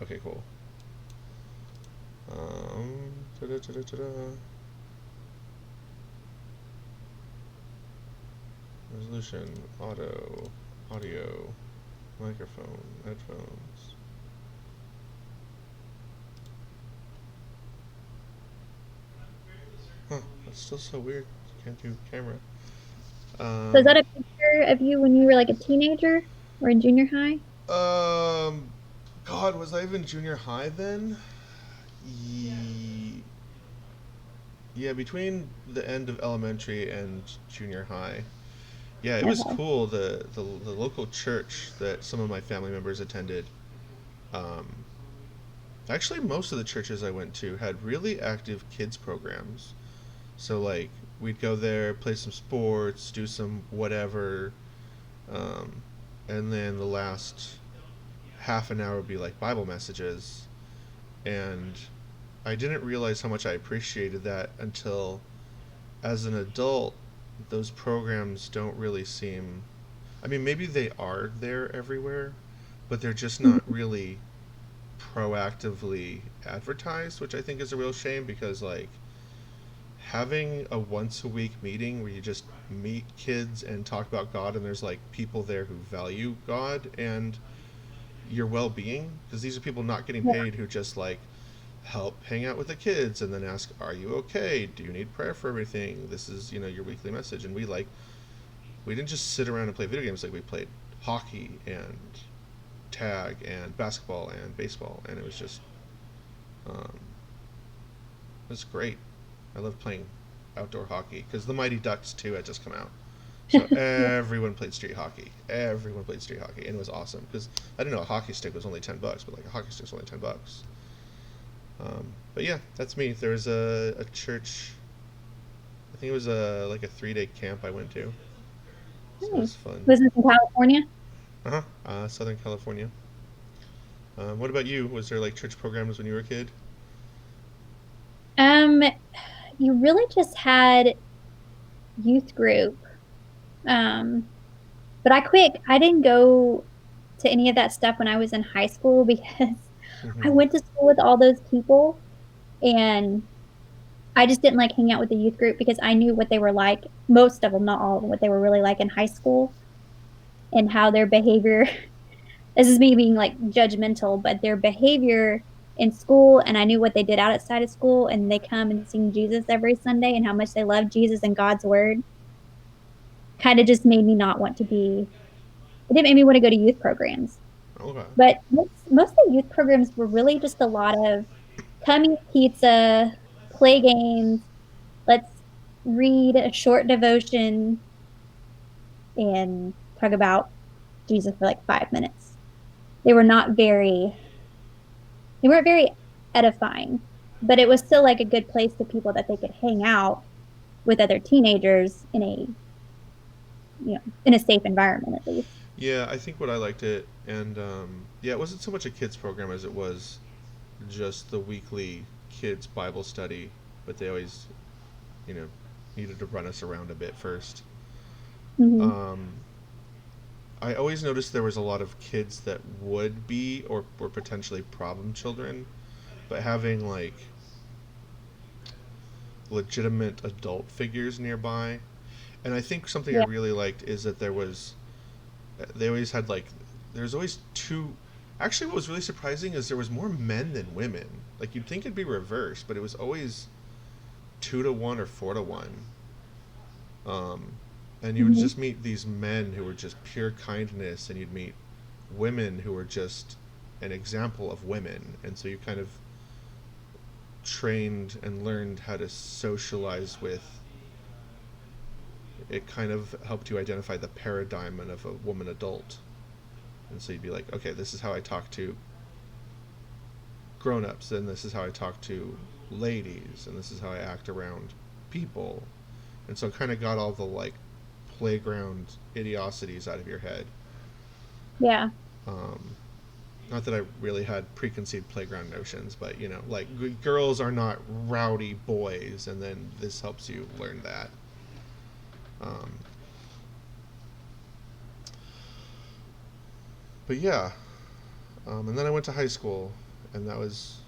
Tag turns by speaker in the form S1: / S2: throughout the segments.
S1: Okay, cool. Ta-da, ta-da, ta-da. Resolution, audio, microphone, headphones. Huh, that's still so weird. Can't do camera.
S2: So is that
S1: Um,
S2: a picture of you when you were like a teenager or in junior high?
S1: um, God, was I even junior high then? Ye- yeah, between the end of elementary and junior high. Yeah, it was
S2: Okay.
S1: cool. The local church that some of my family members attended. Um, Actually, most of the churches I went to had really active kids programs. So like we'd go there, play some sports, do some whatever, um, and then the last half an hour would be like Bible messages. And I didn't realize how much I appreciated that until as an adult, those programs don't really seem. I mean, maybe they are there everywhere, but they're just not
S2: Mhm.
S1: really proactively advertised, which I think is a real shame because, like, having a once a week meeting where you just meet kids and talk about God, and there's like people there who value God and your well being, because these are people not getting
S2: Yeah.
S1: paid who just like help hang out with the kids and then ask, "Are you okay? Do you need prayer for everything?" This is, your weekly message. And we didn't just sit around and play video games, like we played hockey and tag and basketball and baseball, and it was just um, it was great. I love playing outdoor hockey because the Mighty Ducks 2 had just come out. So
S2: Yeah.
S1: everyone played street hockey. Everyone played street hockey, and it was awesome because I didn't know a hockey stick was only $10, but like a hockey stick's only $10. But yeah, that's me. There was a church. I think it was a like a 3 day camp I went to, so it
S2: Nice.
S1: was fun.
S2: Was this in California?
S1: Uh-huh. Southern California. What about you? Was there like church programs when you were a kid?
S2: Um, you really just had youth group. Um, but I quit. I didn't go to any of that stuff when I was in high school because I
S1: Mm-hmm.
S2: went to school with all those people and I just didn't like hang out with the youth group because I knew what they were like, most of them, not all of them, what they were really like in high school and how their behavior, this is me being like judgmental, but their behavior in school, and I knew what they did outside of school, and they come and sing Jesus every Sunday and how much they love Jesus and God's word, kind of just made me not want to be, it didn't make me want to go to youth programs.
S1: Okay.
S2: But most of the youth programs were really just a lot of come eat pizza, play games, let's read a short devotion and talk about Jesus for like 5 minutes. They were not very, they weren't very edifying, but it was still like a good place to people that they could hang out with other teenagers in a, in a safe environment at least.
S1: Yeah, I think what I liked it, and yeah, it wasn't so much a kids program as it was just the weekly kids Bible study, but they always, you know, needed to run us around a bit first.
S2: Mm-hmm.
S1: Um, I always noticed there was a lot of kids that would be or were potentially problem children, but having like legitimate adult figures nearby. And I think something I
S2: Yeah.
S1: really liked is that they always had like, there's always two. Actually, what was really surprising is there was more men than women. Like you'd think it'd be reversed, but it was always 2 to 1 or 4 to 1. Um, and you would
S2: Mm-hmm.
S1: just meet these men who were just pure kindness, and you'd meet women who were just an example of women, and so you kind of trained and learned how to socialize with. It kind of helped you identify the paradigm of a woman adult, and so you'd be like, okay, this is how I talk to grown-ups, and this is how I talk to ladies, and this is how I act around people, and so it kind of got all the like playground idiosities out of your head.
S2: Yeah.
S1: Um, Not that I really had preconceived playground notions, but like girls are not rowdy boys, and then this helps you learn that. Um, but yeah, and then I went to high school, and that was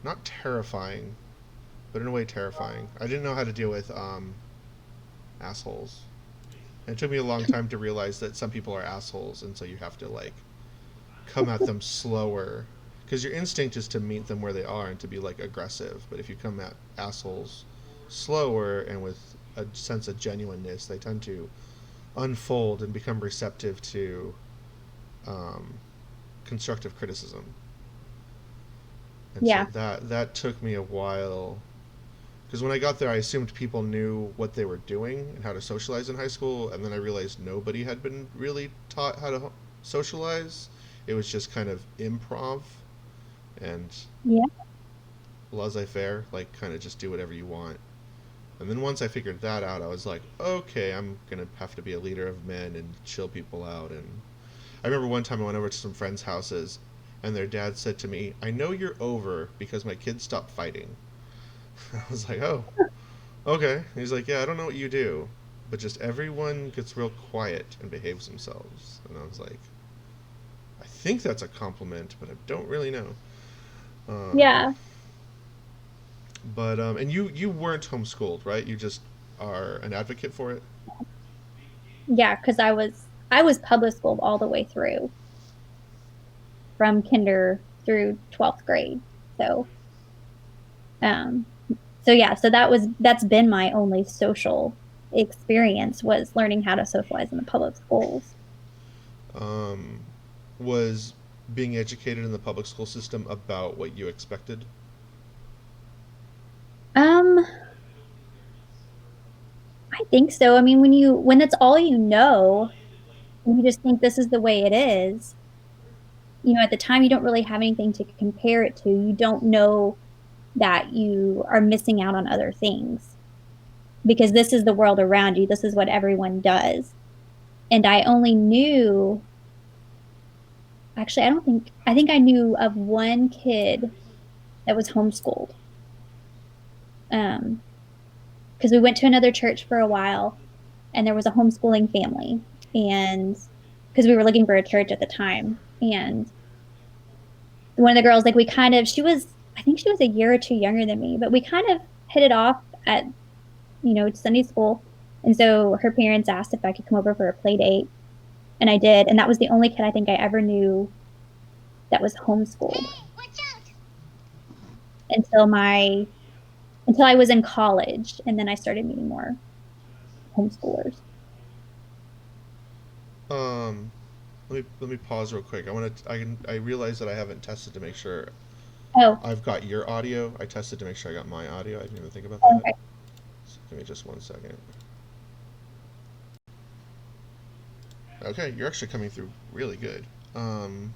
S1: not terrifying, but in a way terrifying. I didn't know how to deal with assholes. And it took me a long time to realize that some people are assholes, and so you have to like come at them slower because your instinct is to meet them where they are and to be like aggressive. But if you come at assholes slower and with a sense of genuineness, they tend to unfold and become receptive to um, constructive criticism. And so
S2: Yeah.
S1: that took me a while because when I got there, I assumed people knew what they were doing and how to socialize in high school, and then I realized nobody had been really taught how to socialize. It was just kind of improv and
S2: Yeah.
S1: laissez-faire, like kind of just do whatever you want. And then once I figured that out, I was like, okay, I'm gonna have to be a leader of men and chill people out. And I remember one time I went over to some friends' houses, and their dad said to me, "I know you're over because my kids stopped fighting." I was like, "Oh, okay." He's like, "Yeah, I don't know what you do, but just everyone gets real quiet and behaves themselves." And I was like, "I think that's a compliment, but I don't really know." Um,
S2: Yeah.
S1: but and you weren't homeschooled, right? You just are an advocate for it.
S2: Yeah, because I was public schooled all the way through from kinder through 12th grade. So um so yeah, so that's been my only social experience was learning how to socialize in the public schools.
S1: Um, was being educated in the public school system about what you expected?
S2: Um, I think so. I mean, when it's all you know, and you just think this is the way it is, at the time you don't really have anything to compare it to. You don't know that you are missing out on other things because this is the world around you. This is what everyone does. And I only knew, actually, I think I knew of one kid that was homeschooled. Um, because we went to another church for a while and there was a homeschooling family. And because we were looking for a church at the time. And one of the girls, like we kind of, I think she was a year or two younger than me, but we kind of hit it off at, Sunday school. And so her parents asked if I could come over for a play date. And I did. And that was the only kid I think I ever knew that was homeschooled until my, until I was in college. And then I started meeting more homeschoolers.
S1: Um, let me pause real quick. I realize that I haven't tested to make sure
S2: Oh,
S1: I've got your audio. I tested to make sure I got my audio. I didn't even think about that.
S2: okay.
S1: So give me just 1 second. Okay, you're actually coming through really good. Um,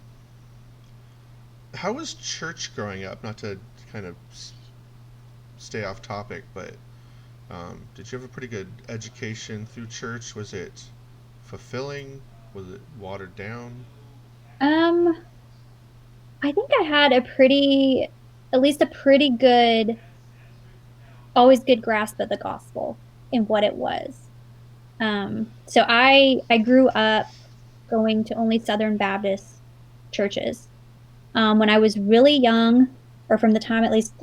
S1: how was church growing up? Not to kind of stay off topic, but did you have a pretty good education through church? Was it fulfilling? Was it watered down?
S2: Um, I think I had at least a pretty good, always good grasp of the gospel and what it was. So I grew up going to only Southern Baptist churches. When I was really young, or from the time at least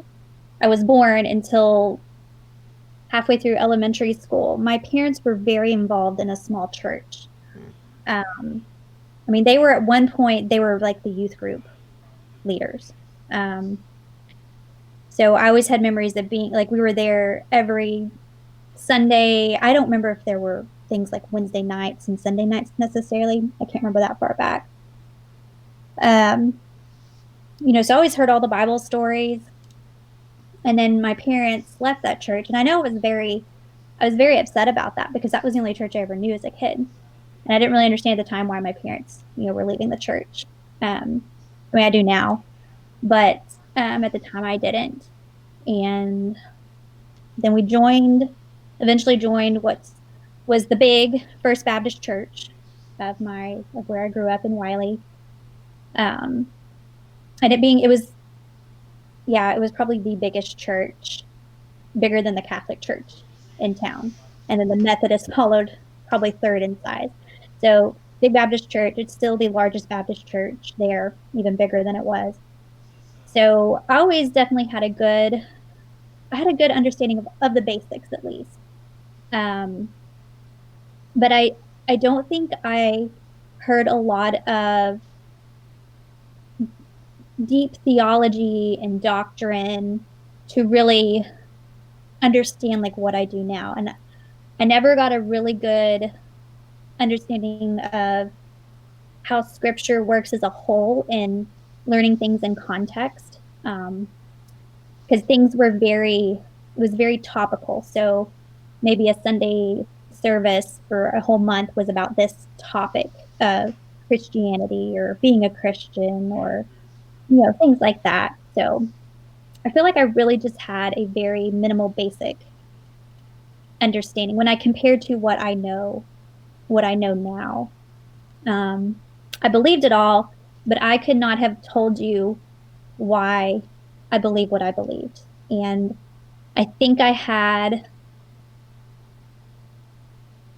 S2: I was born until halfway through elementary school, my parents were very involved in a small church.
S1: Hmm.
S2: Um, I mean, they were at one point, they were like the youth group leaders. Um, so I always had memories of being like, we were there every Sunday. I don't remember if there were things like Wednesday nights and Sunday nights necessarily. I can't remember that far back. Um, so I always heard all the Bible stories. And then my parents left that church. And I was very upset about that because that was the only church I ever knew as a kid. And I didn't really understand at the time why my parents, were leaving the church. I mean, I do now, but at the time I didn't. And then eventually joined what was the big First Baptist Church of where I grew up in Wiley. Um, and it was, yeah, it was probably the biggest church, bigger than the Catholic Church in town. And then the Methodist followed probably third in size. So big Baptist church, it's still the largest Baptist church there, even bigger than it was. So I always definitely had I had a good understanding of the basics at least. Um, but I don't think I heard a lot of deep theology and doctrine to really understand like what I do now. And I never got a really good understanding of how scripture works as a whole in learning things in context. Because things were it was very topical. So maybe a Sunday service for a whole month was about this topic of Christianity or being a Christian or, things like that. So I feel like I really just had a very minimal basic understanding when I compared to what I know now. Um, I believed it all, but I could not have told you why I believe what I believed. And I think I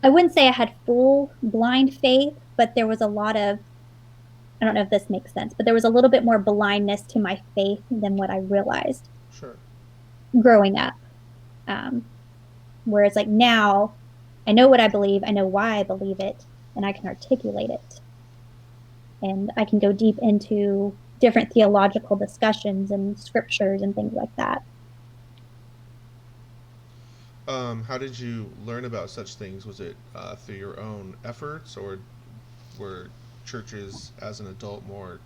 S2: wouldn't say I had full blind faith, but there was a lot of, I don't know if this makes sense, but there was a little bit more blindness to my faith than what I realized
S1: Sure.
S2: growing up. Um, Whereas like now, I know what I believe, I know why I believe it, and I can articulate it. And I can go deep into different theological discussions and scriptures and things like that.
S1: How did you learn about such things? Was it through your own efforts, or were churches as an adult more?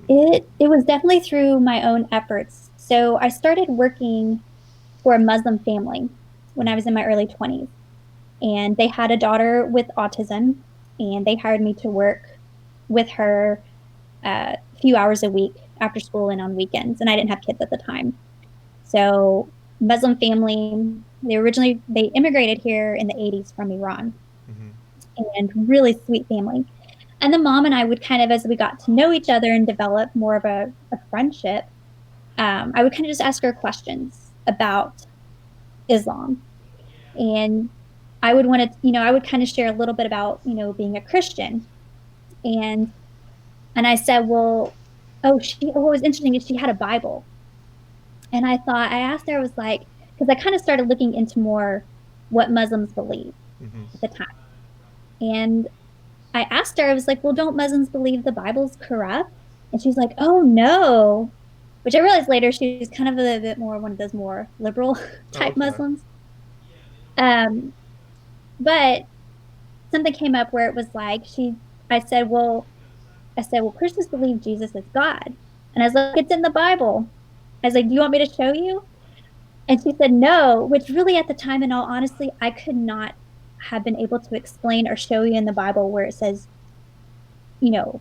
S2: It was definitely through my own efforts. So I started working for a Muslim family when I was in my early 20s, and they had a daughter with autism, and they hired me to work with her a few hours a week after school and on weekends. And I didn't have kids at the time. So Muslim family, they immigrated here in the 80s from Iran,
S1: Mm-hmm.
S2: and really sweet family. And the mom and I would kind of, as we got to know each other and develop more of a friendship, I would kind of just ask her questions about Islam. And I would want to, I would kind of share a little bit about, being a Christian. And I said, well, what was interesting is she had a Bible. And I asked her, I was like, because I kind of started looking into more what Muslims believe
S1: Mm-hmm.
S2: at the time. And I asked her, I was like, well, don't Muslims believe the Bible's corrupt? And she's like, oh no. Which I realized later she was kind of a bit more one of those more liberal
S1: Oh,
S2: type
S1: okay.
S2: Muslims. Um, but something came up where it was like I said, well, Christians believe Jesus is God. And I was like, it's in the Bible. I was like, do you want me to show you? And she said no, which really at the time, in all honesty, I could not have been able to explain or show you in the Bible where it says, you know,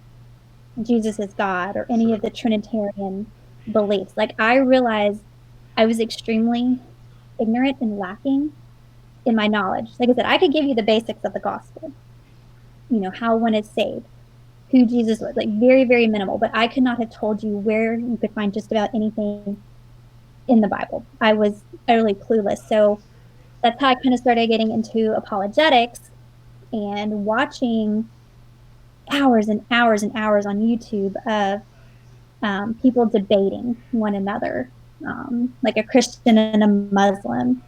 S2: Jesus is God or any
S1: Sure.
S2: of the Trinitarian beliefs. Like I realized I was extremely ignorant and lacking in my knowledge. Like I said, I could give you the basics of the gospel, how one is saved, who Jesus was, like very, very minimal, but I could not have told you where you could find just about anything in the Bible. I was utterly clueless. So that's how I kind of started getting into apologetics and watching hours and hours and hours on YouTube of people debating one another, like a Christian and a Muslim.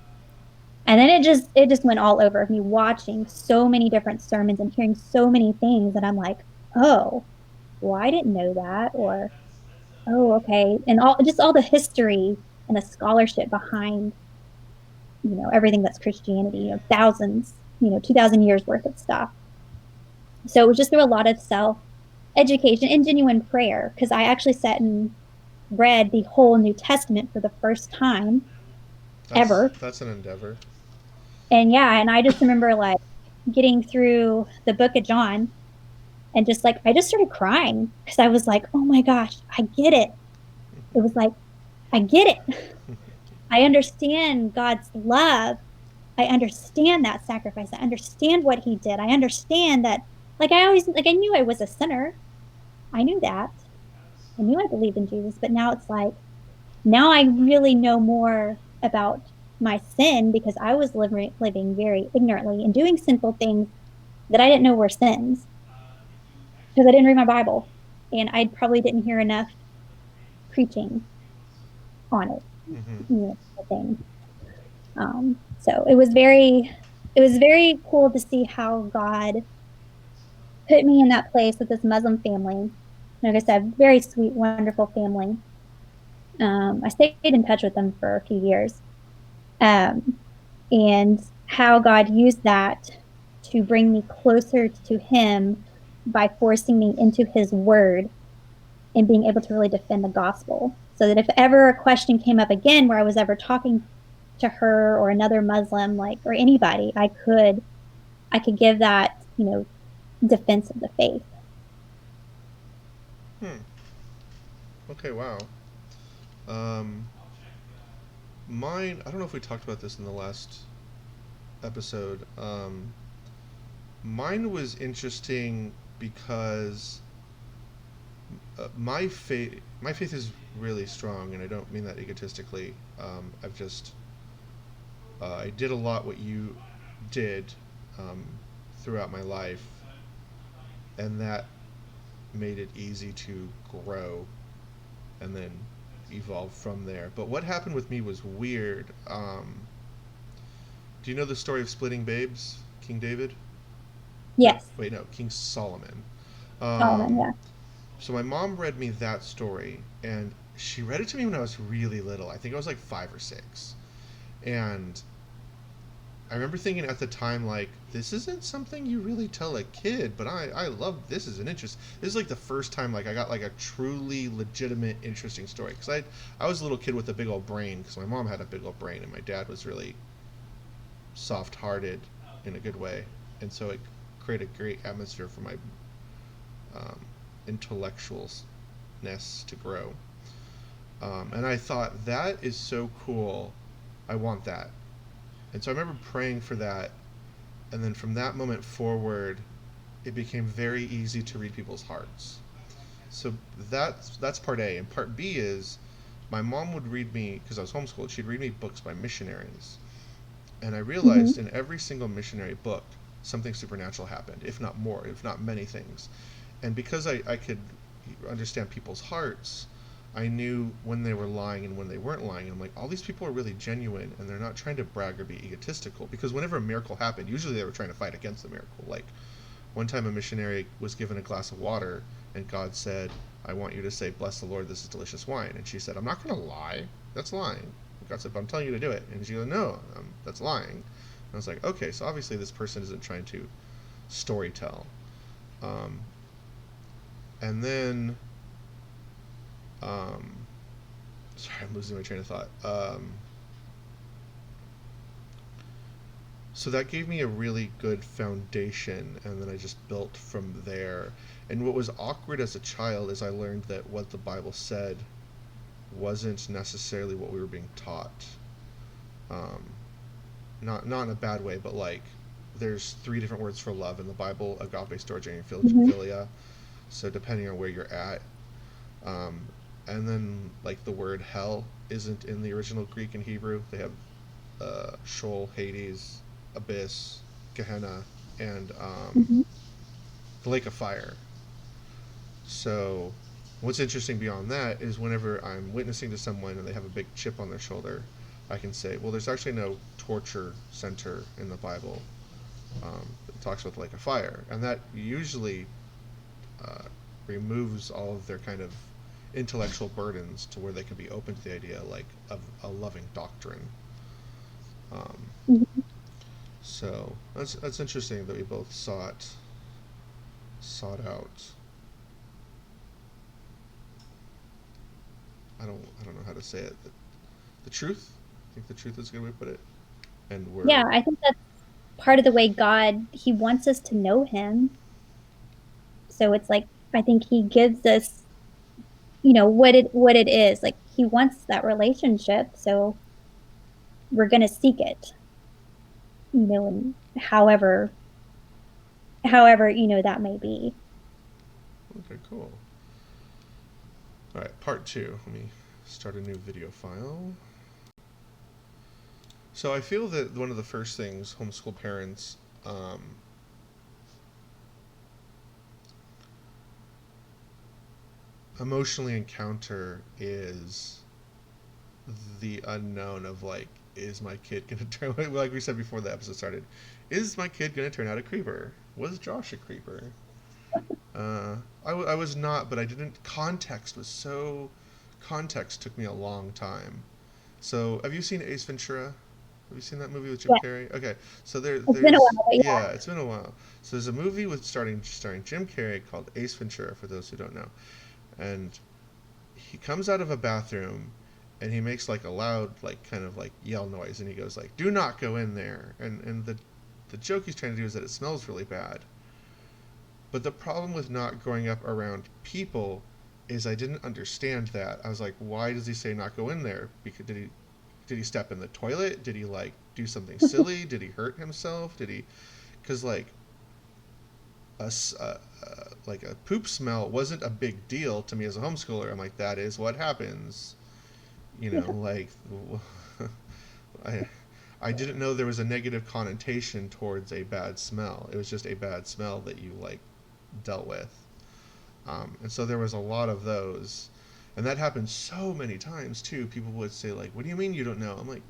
S2: And then it just went all over me watching so many different sermons and hearing so many things that I'm like, oh, well, I didn't know that, or oh, okay, and all the history and the scholarship behind everything that's Christianity, thousands, 2,000 years worth of stuff. So it was just through a lot of self education and genuine prayer because I actually sat and read the whole New Testament for the first time ever.
S1: That's an endeavor.
S2: And yeah, and I just remember like getting through the book of John and just like I just started crying because I was like, oh my gosh, I get it. It was like, I get it. I understand God's love. I understand that sacrifice. I understand what he did. I understand that, like, I knew I was a sinner. I knew that. I knew I believed in Jesus, but now it's like, now I really know more about my sin because I was living very ignorantly and doing sinful things that I didn't know were sins because I didn't read my Bible. and I probably didn't hear enough preaching on it,
S1: Mm-hmm.
S2: the thing. So it was very cool to see how God put me in that place with this Muslim family. Like I said, very sweet, wonderful family. I stayed in touch with them for a few years. Um, and how God used that to bring me closer to Him by forcing me into His Word and being able to really defend the gospel. So that if ever a question came up again where I was ever talking to her or another Muslim, like, or anybody, I could give that, defense of the faith.
S1: Hmm. Okay. Wow. Um, Mine. I don't know if we talked about this in the last episode. Mine was interesting because my faith is really strong, and I don't mean that egotistically. I've just I did a lot what you did um, throughout my life, and that made it easy to grow and then evolve from there. But what happened with me was weird. Do you know the story of splitting babes, King David? No,
S2: Yes,
S1: wait, no, King Solomon.
S2: Solomon,
S1: Um,
S2: yeah.
S1: so my mom read me that story, and she read it to me when I was really little. I think I was like 5 or 6, and I remember thinking at the time, like, this isn't something you really tell a kid, but I love this as an interest. This is like the first time like I got like a truly legitimate interesting story because I was a little kid with a big old brain because my mom had a big old brain and my dad was really soft-hearted in a good way, and so it created a great atmosphere for my um, intellectualness to grow. And I thought that is so cool. I want that. And so I remember praying for that. And then from that moment forward, it became very easy to read people's hearts. So that's part A. And part B is my mom would read me, because I was homeschooled, she'd read me books by missionaries. And I
S2: Mm-hmm.
S1: realized in every single missionary book, something supernatural happened, if not more, if not many things. And because I could understand people's hearts, I knew when they were lying and when they weren't lying. And I'm like, all these people are really genuine and they're not trying to brag or be egotistical. Because whenever a miracle happened, usually they were trying to fight against the miracle. Like one time a missionary was given a glass of water and God said, I want you to say, bless the Lord, this is delicious wine. And she said, I'm not going to lie. That's lying. And God said, but I'm telling you to do it. And she goes, no, that's lying. And I was like, okay, so obviously this person isn't trying to story tell. Um, and then um, sorry, I'm losing my train of thought. So that gave me a really good foundation, and then I just built from there. And what was awkward as a child is I learned that what the Bible said wasn't necessarily what we were being taught. Um, not in a bad way, but like there's 3 different words for love in the Bible: agape, storge, and
S2: Mm-hmm.
S1: philia. So depending on where you're at, um, and then like the word hell isn't in the original Greek and Hebrew. They have Sheol, Hades, Abyss, Gehenna, and
S2: Mm-hmm.
S1: the Lake of Fire. So, what's interesting beyond that is whenever I'm witnessing to someone and they have a big chip on their shoulder, I can say, well, there's actually no torture center in the Bible. It talks about the Lake of Fire, and that usually uh, removes all of their kind of intellectual burdens to where they can be open to the idea like of a loving doctrine. Um,
S2: Mm-hmm.
S1: so that's interesting that we both sought out. I don't know how to say it. The truth. I think the truth is a good way to put it. And
S2: Yeah,
S1: we're
S2: I think that's part of the way God, He wants us to know Him. So it's like, I think He gives us, what it is. Like He wants that relationship. So we're going to seek it, and however, that may be.
S1: okay. Cool. All right, part two. Let me start a new video file. So I feel that one of the first things homeschool parents um, emotionally encounter is the unknown of like, is my kid gonna turn like we said before the episode started? Is my kid gonna turn out a creeper? Was Josh a creeper? I was not, but I didn't. Context took me a long time. So, have you seen Ace Ventura? Have you seen that movie with Jim
S2: Yeah,
S1: Carrey? Okay, so
S2: it's been a
S1: there's
S2: while, but
S1: yeah,
S2: yeah.
S1: it's been a while. So there's a movie with starring Jim Carrey called Ace Ventura. For those who don't know, and he comes out of a bathroom, and he makes like a loud like kind of like yell noise, and he goes like, "Do not go in there." And the joke he's trying to do is that it smells really bad. But the problem with not growing up around people is I didn't understand that. I was like, why does he say not go in there? Because did he step in the toilet? Did he like do something silly? Did he hurt himself? Did he? Because like a poop smell wasn't a big deal to me as a homeschooler. I'm like, that is what happens. You know, like I I didn't know there was a negative connotation towards a bad smell. It was just a bad smell that you like dealt with. And so there was a lot of those. And that happened so many times too. People would say like, "What do you mean you don't know?" I'm like,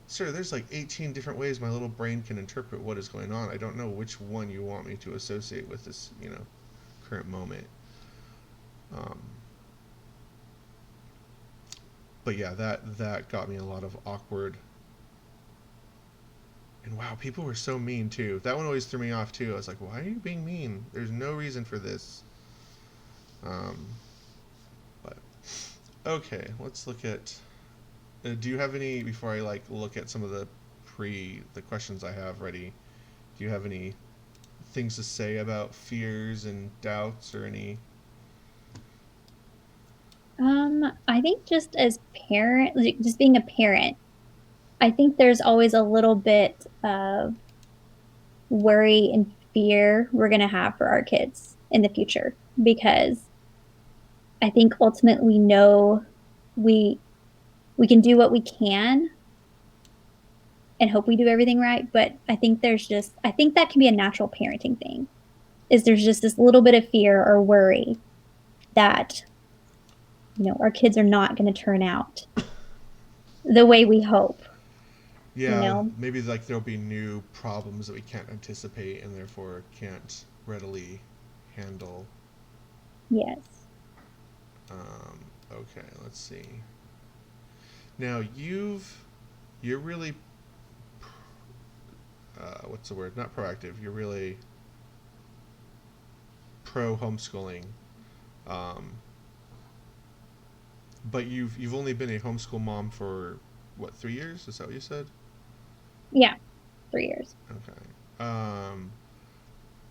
S1: "Sir, there's like 18 different ways my little brain can interpret what is going on. I don't know which one you want me to associate with this, current moment." Um, but yeah, that got me a lot of awkward. And wow, people were so mean too. That one always threw me off too. I was like, "Why are you being mean? There's no reason for this." Um, but okay, let's look at. Do you have any before I like look at some of the questions I have ready? Do you have any things to say about fears and doubts or any?
S2: I think just as parent, like just being a parent, I think there's always a little bit of worry and fear we're going to have for our kids in the future because I think ultimately we know we we can do what we can and hope we do everything right, but I think that can be a natural parenting thing. Is there's just this little bit of fear or worry that our kids are not going to turn out the way we hope, you
S1: Yeah,
S2: know?
S1: maybe like there'll be new problems that we can't anticipate and therefore can't readily handle.
S2: Yes.
S1: Okay, let's see. Now you're really what's the word? Not proactive. You're really pro homeschooling. Um, but you've only been a homeschool mom for what, 3 years? Is that what you said?
S2: Yeah, 3 years.
S1: Okay. Um,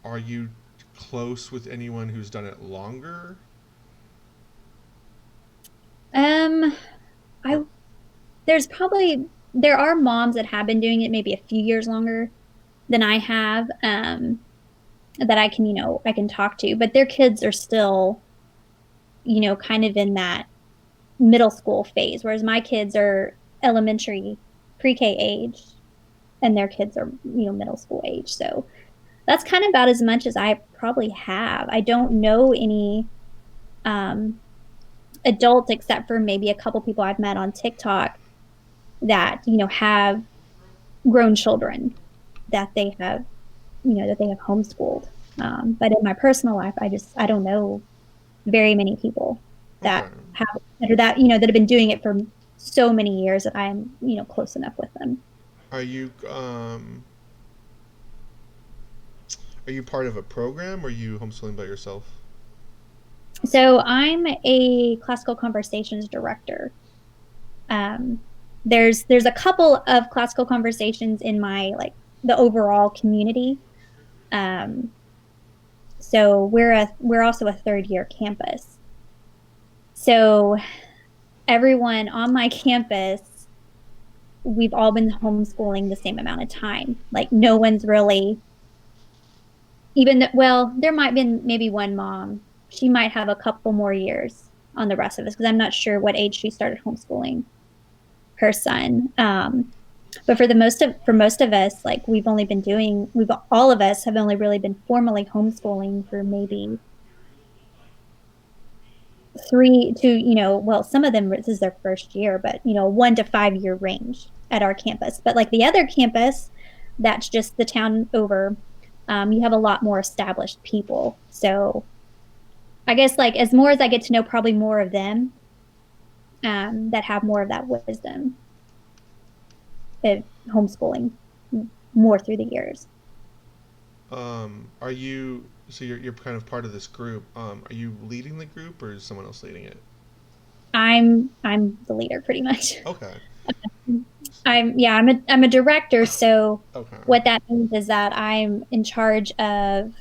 S1: are you close with anyone who's done it longer?
S2: Um, I
S1: Or
S2: there's probably there are moms that have been doing it maybe a few years longer than I have, that I can talk to, but their kids are still, kind of in that middle school phase, whereas my kids are elementary, pre-K age, and their kids are, middle school age. So that's kind of about as much as I probably have. I don't know any um, adults except for maybe a couple people I've met on TikTok that, have grown children that they have, that they have homeschooled. But in my personal life, I don't know very many people
S1: okay.
S2: that have been doing it for so many years that I'm, close enough with them.
S1: Are you part of a program or are you homeschooling by yourself?
S2: So I'm a classical conversations director. Um, there's a couple of classical conversations in my like the overall community. Um, so we're also a third year campus. So everyone on my campus, we've all been homeschooling the same amount of time. Like no one's really well, there might be maybe one mom. She might have a couple more years on the rest of us because I'm not sure what age she started homeschooling her son. But for most of us, like we've all of us have only really been formally homeschooling for maybe 3 to, well, some of them, this is their first year, but, 1 to 5 year range at our campus. But like the other campus, that's just the town over, you have a lot more established people. So I guess like as more as I get to know probably more of them, that have more of that wisdom of homeschooling more through the years.
S1: Are you so you're kind of part of this group? Are you leading the group or is someone else leading it?
S2: I'm the leader pretty much.
S1: Okay.
S2: I'm a director, so
S1: Okay.
S2: what that means is that I'm in charge of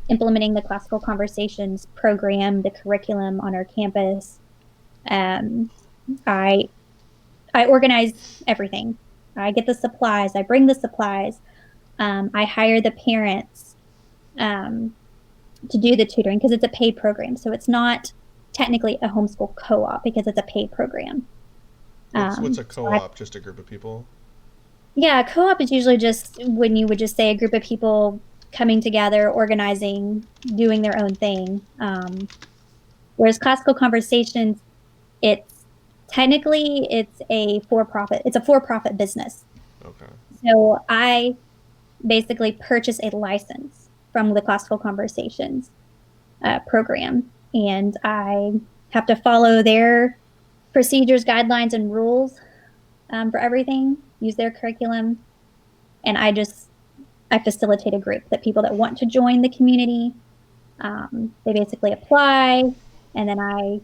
S2: implementing the classical conversations program, the curriculum on our campus. Um, I I organize everything. I get the supplies. I bring the supplies. I hire the parents um, to do the tutoring because it's a paid program. So it's not technically a homeschool co-op because it's a paid program.
S1: What's a
S2: So I,
S1: co-op? Just a group of people?
S2: yeah, co-op is usually just when you would just say a group of people coming together, organizing, doing their own thing. Whereas classical conversations, it's it's a for-profit. It's a for-profit business.
S1: Okay.
S2: So I basically purchase a license from the classical conversations program, and I have to follow their procedures, guidelines, and rules for everything. Use their curriculum, and I facilitate a group that people that want to join the community. They basically apply, and then I,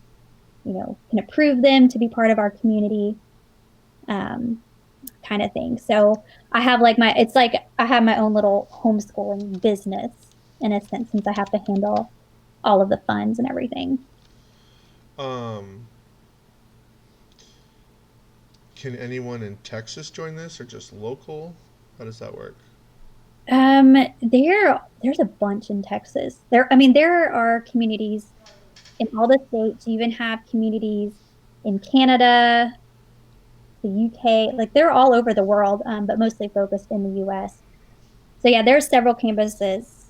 S2: can approve them to be part of our community, um, kind of thing. So I have it's like I have my own little homeschooling business in a sense, since I have to handle all of the funds and everything.
S1: Um, can anyone in Texas join this or just local? How does that work?
S2: There's a bunch in Texas. I mean, there are communities in all the states. You even have communities in Canada, the UK, like they're all over the world, but mostly focused in the US. So yeah, there's several campuses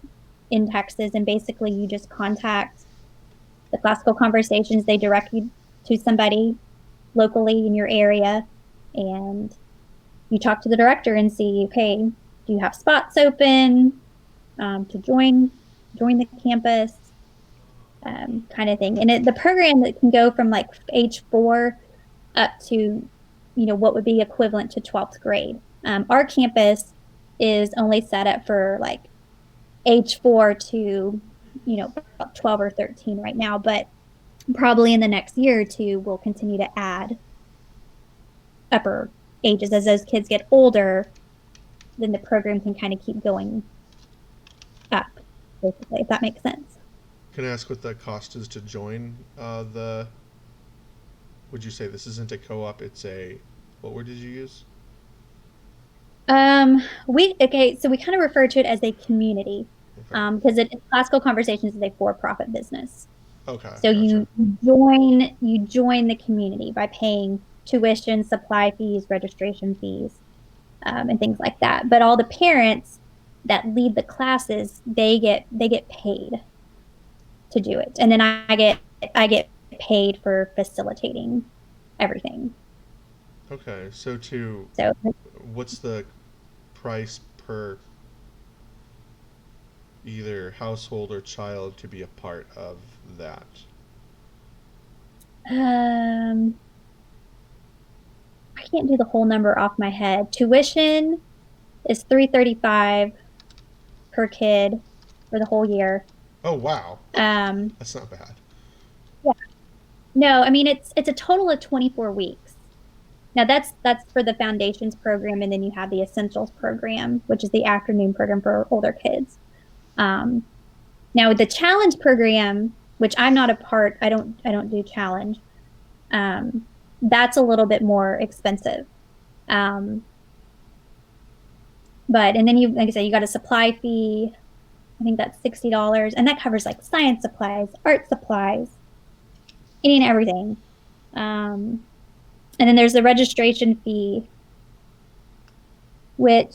S2: in Texas, and basically you just contact the classical conversations. They direct you to somebody locally in your area, and you talk to the director and see, okay, do you have spots open to join the campus, kind of thing. And the program that can go from like age 4 up to, what would be equivalent to 12th grade. Our campus is only set up for like age 4 to, about 12 or 13 right now, but probably in the next year or two, we'll continue to add upper ages as those kids get older. Then the program can kind of keep going up, basically, if that makes sense.
S1: Can I ask what the cost is to join the? Would you say this isn't a co-op? It's a. What word did you use?
S2: So we kind of refer to it as a community,
S1: Okay.
S2: because classical conversations is a for-profit business.
S1: Okay.
S2: So
S1: Gotcha.
S2: you join the community by paying tuition, supply fees, registration fees, and things like that. But all the parents that lead the classes, they get paid to do it, and then I get paid for facilitating everything.
S1: Okay. So to
S2: So
S1: what's the price per either household or child to be a part of that?
S2: um, I can't do the whole number off my head. Tuition is 335 per kid for the whole year.
S1: Oh wow,
S2: Um,
S1: that's not bad.
S2: yeah. No, I mean it's a total of 24 weeks. Now that's for the foundations program, and then you have the essentials program, which is the afternoon program for older kids. Um, Now the challenge program, which I'm not a part, I don't do challenge. Um, that's a little bit more expensive. Um, but and then you like I said, you got a supply fee. I think that's $60, and that covers like science supplies, art supplies, any and everything. Um, and then there's the registration fee, which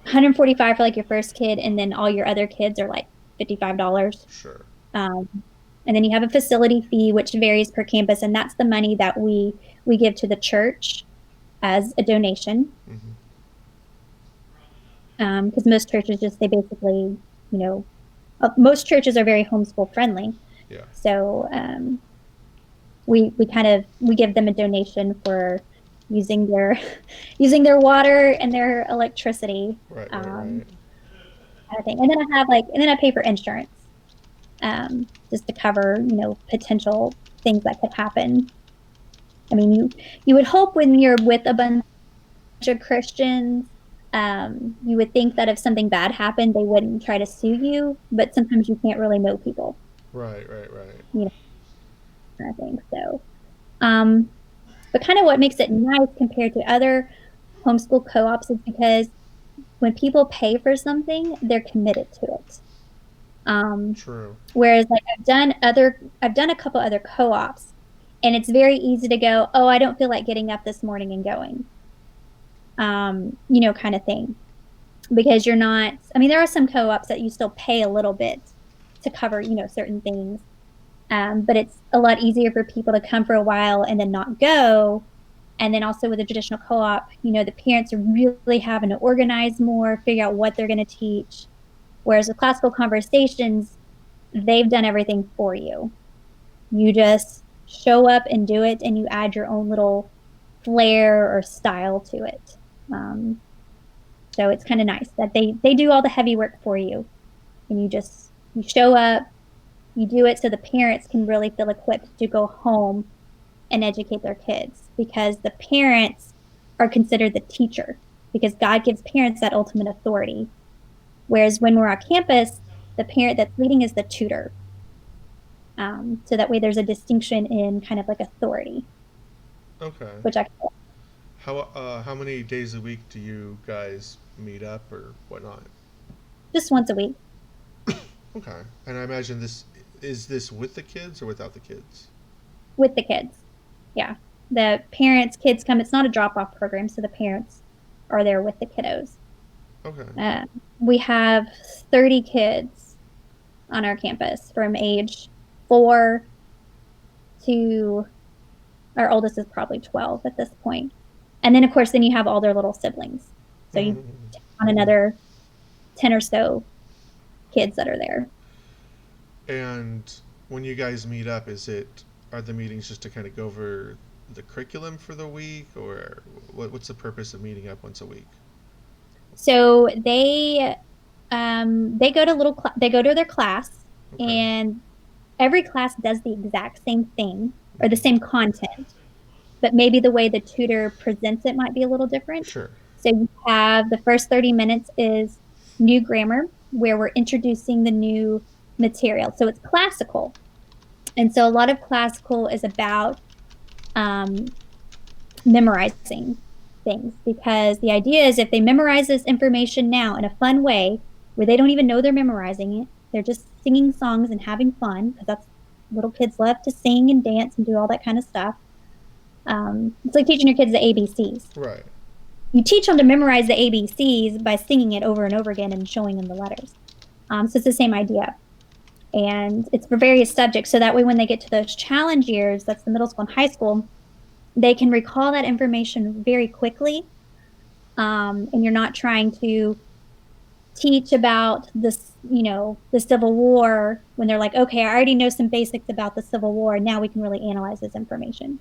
S2: 145 for like your first kid, and then all your other kids are like $55.
S1: Sure.
S2: Um, And then you have a facility fee, which varies per campus, and that's the money that we give to the church as a donation.
S1: Hmm.
S2: Because most churches just they basically, you know, most churches are very homeschool friendly.
S1: Yeah.
S2: So we kind of we give them a donation for using their using their water and their electricity,
S1: Right. Right.
S2: um,
S1: Right.
S2: kind of thing. And then I have like and then I pay for insurance, just to cover potential things that could happen. I mean, you would hope when you're with a bunch of Christians, you would think that if something bad happened, they wouldn't try to sue you, but sometimes you can't really know people,
S1: Right. Right. Right.
S2: you know, kind of thing. So, um, but kind of what makes it nice compared to other homeschool co-ops is because when people pay for something, they're committed to it. Um,
S1: True.
S2: Whereas like I've done a couple other co-ops and it's very easy to go, oh, I don't feel like getting up this morning and going. Kind of thing. Because you're not, I mean, there are some co-ops that you still pay a little bit to cover, certain things. But it's a lot easier for people to come for a while and then not go. And then also with a traditional co-op, the parents are really having to organize more, figure out what they're going to teach. Whereas with classical conversations, they've done everything for you. You just show up and do it, and you add your own little flair or style to it. Um, so it's kind of nice that they do all the heavy work for you, and you show up, you do it so the parents can really feel equipped to go home and educate their kids because the parents are considered the teacher because God gives parents that ultimate authority. Whereas when we're on campus, the parent that's leading is the tutor. So that way there's a distinction in kind of like authority,
S1: Okay.
S2: which I
S1: How many days a week do you guys meet up or whatnot?
S2: just once a week
S1: Okay. And I imagine this with the kids or without the kids?
S2: with the kids. Yeah. The parents, kids come, it's not a drop off program. So the parents are there with the kiddos.
S1: Okay.
S2: Uh, we have 30 kids on our campus from age 4 to our oldest is probably 12 at this point. And then, of course, then you have all their little siblings. So you
S1: Mhm.
S2: take on another 10 or so kids that are there.
S1: And when you guys meet up, are the meetings just to kind of go over the curriculum for the week, or what's the purpose of meeting up once a week?
S2: So they go to they go to their class,
S1: Okay.
S2: and every class does the exact same thing or the
S1: Hmm.
S2: same content, but maybe the way the tutor presents it might be a little different.
S1: Sure.
S2: So you have the first 30 minutes is new grammar, where we're introducing the new material. So it's classical. And so a lot of classical is about um, memorizing things because the idea is if they memorize this information now in a fun way where they don't even know they're memorizing it, they're just singing songs and having fun because that's little kids love to sing and dance and do all that kind of stuff. It's like teaching your kids the ABCs.
S1: Right.
S2: You teach them to memorize the ABCs by singing it over and over again and showing them the letters. So it's the same idea. And it's for various subjects. So that way, when they get to those challenge years, that's the middle school and high school, they can recall that information very quickly. And you're not trying to teach about this, the Civil War when they're like, okay, I already know some basics about the Civil War. Now we can really analyze this information.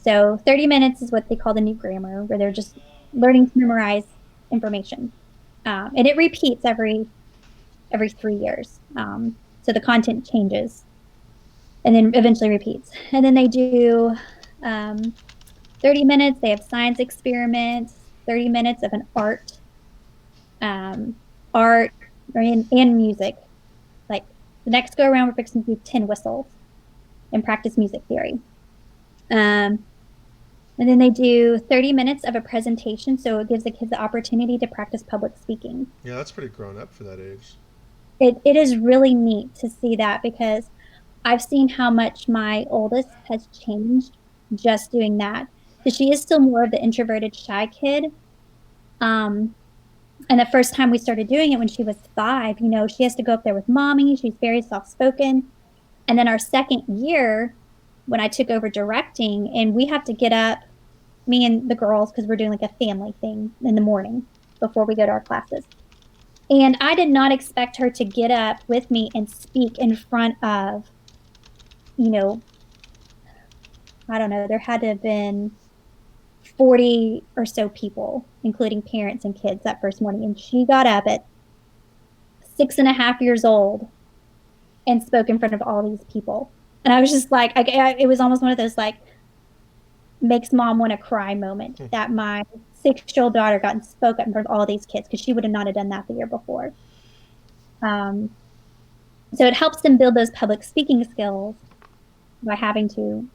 S2: So 30 minutes is what they call the new grammar, where they're just learning to memorize information. And it repeats every 3 years. So the content changes and then eventually repeats. And then they do um, 30 minutes. They have science experiments, 30 minutes of an um, art and music. Like the next go around, we're fixing to do 10 whistles and practice music theory. Um, and then they do 30 minutes of a presentation. So it gives the kids the opportunity to practice public speaking.
S1: Yeah, that's pretty grown up for that age.
S2: It is really neat to see that because I've seen how much my oldest has changed just doing that. Because she is still more of the introverted, shy kid. Um, and the first time we started doing it when she was 5, she has to go up there with mommy. She's very soft spoken. And then our second year, when I took over directing, and we have to get up, me and the girls, because we're doing like a family thing in the morning before we go to our classes. And I did not expect her to get up with me and speak in front of, you know, I don't know, there had to have been 40 or so people, including parents and kids, that first morning. And she got up at 6.5 years old and spoke in front of all these people. And I was just like, it was almost one of those like makes mom want to cry moment
S1: Hmm.
S2: that my 6-year-old daughter got and spoke up in front of all these kids because she would have not have done that the year before. Um, so it helps them build those public speaking skills by having to,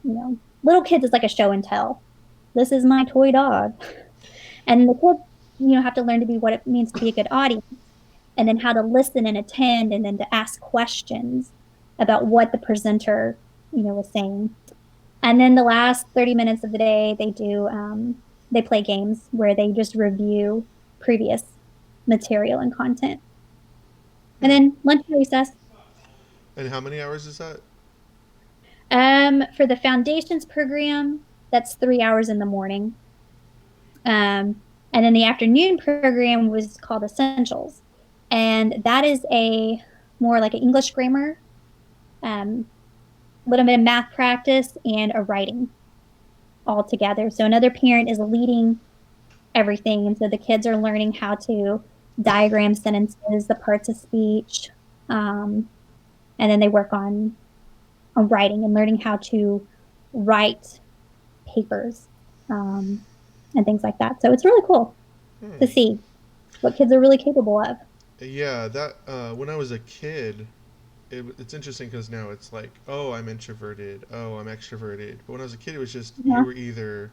S2: little kids is like a show and tell. This is my toy dog. And the kids, have to learn to be what it means to be a good audience and then how to listen and attend and then to ask questions about what the presenter, was saying. And then the last 30 minutes of the day, they play games where they just review previous material and content. And
S1: Hmm.
S2: then lunch and recess.
S1: And how many hours is that?
S2: For the foundations program, that's 3 hours in the morning. And then the afternoon program was called Essentials. And that is a more like an English grammar, a little bit of math practice, and a writing all together. So another parent is leading everything. And so the kids are learning how to diagram sentences, the parts of speech. Um, and then they work on writing and learning how to write papers, and things like that. So it's really cool to
S1: Hmm.
S2: see what kids are really capable of.
S1: Yeah, that when I was a kid, it's interesting because now it's like, oh, I'm introverted, oh, I'm extroverted. But when I was a kid, it was just you
S2: Yeah.
S1: were either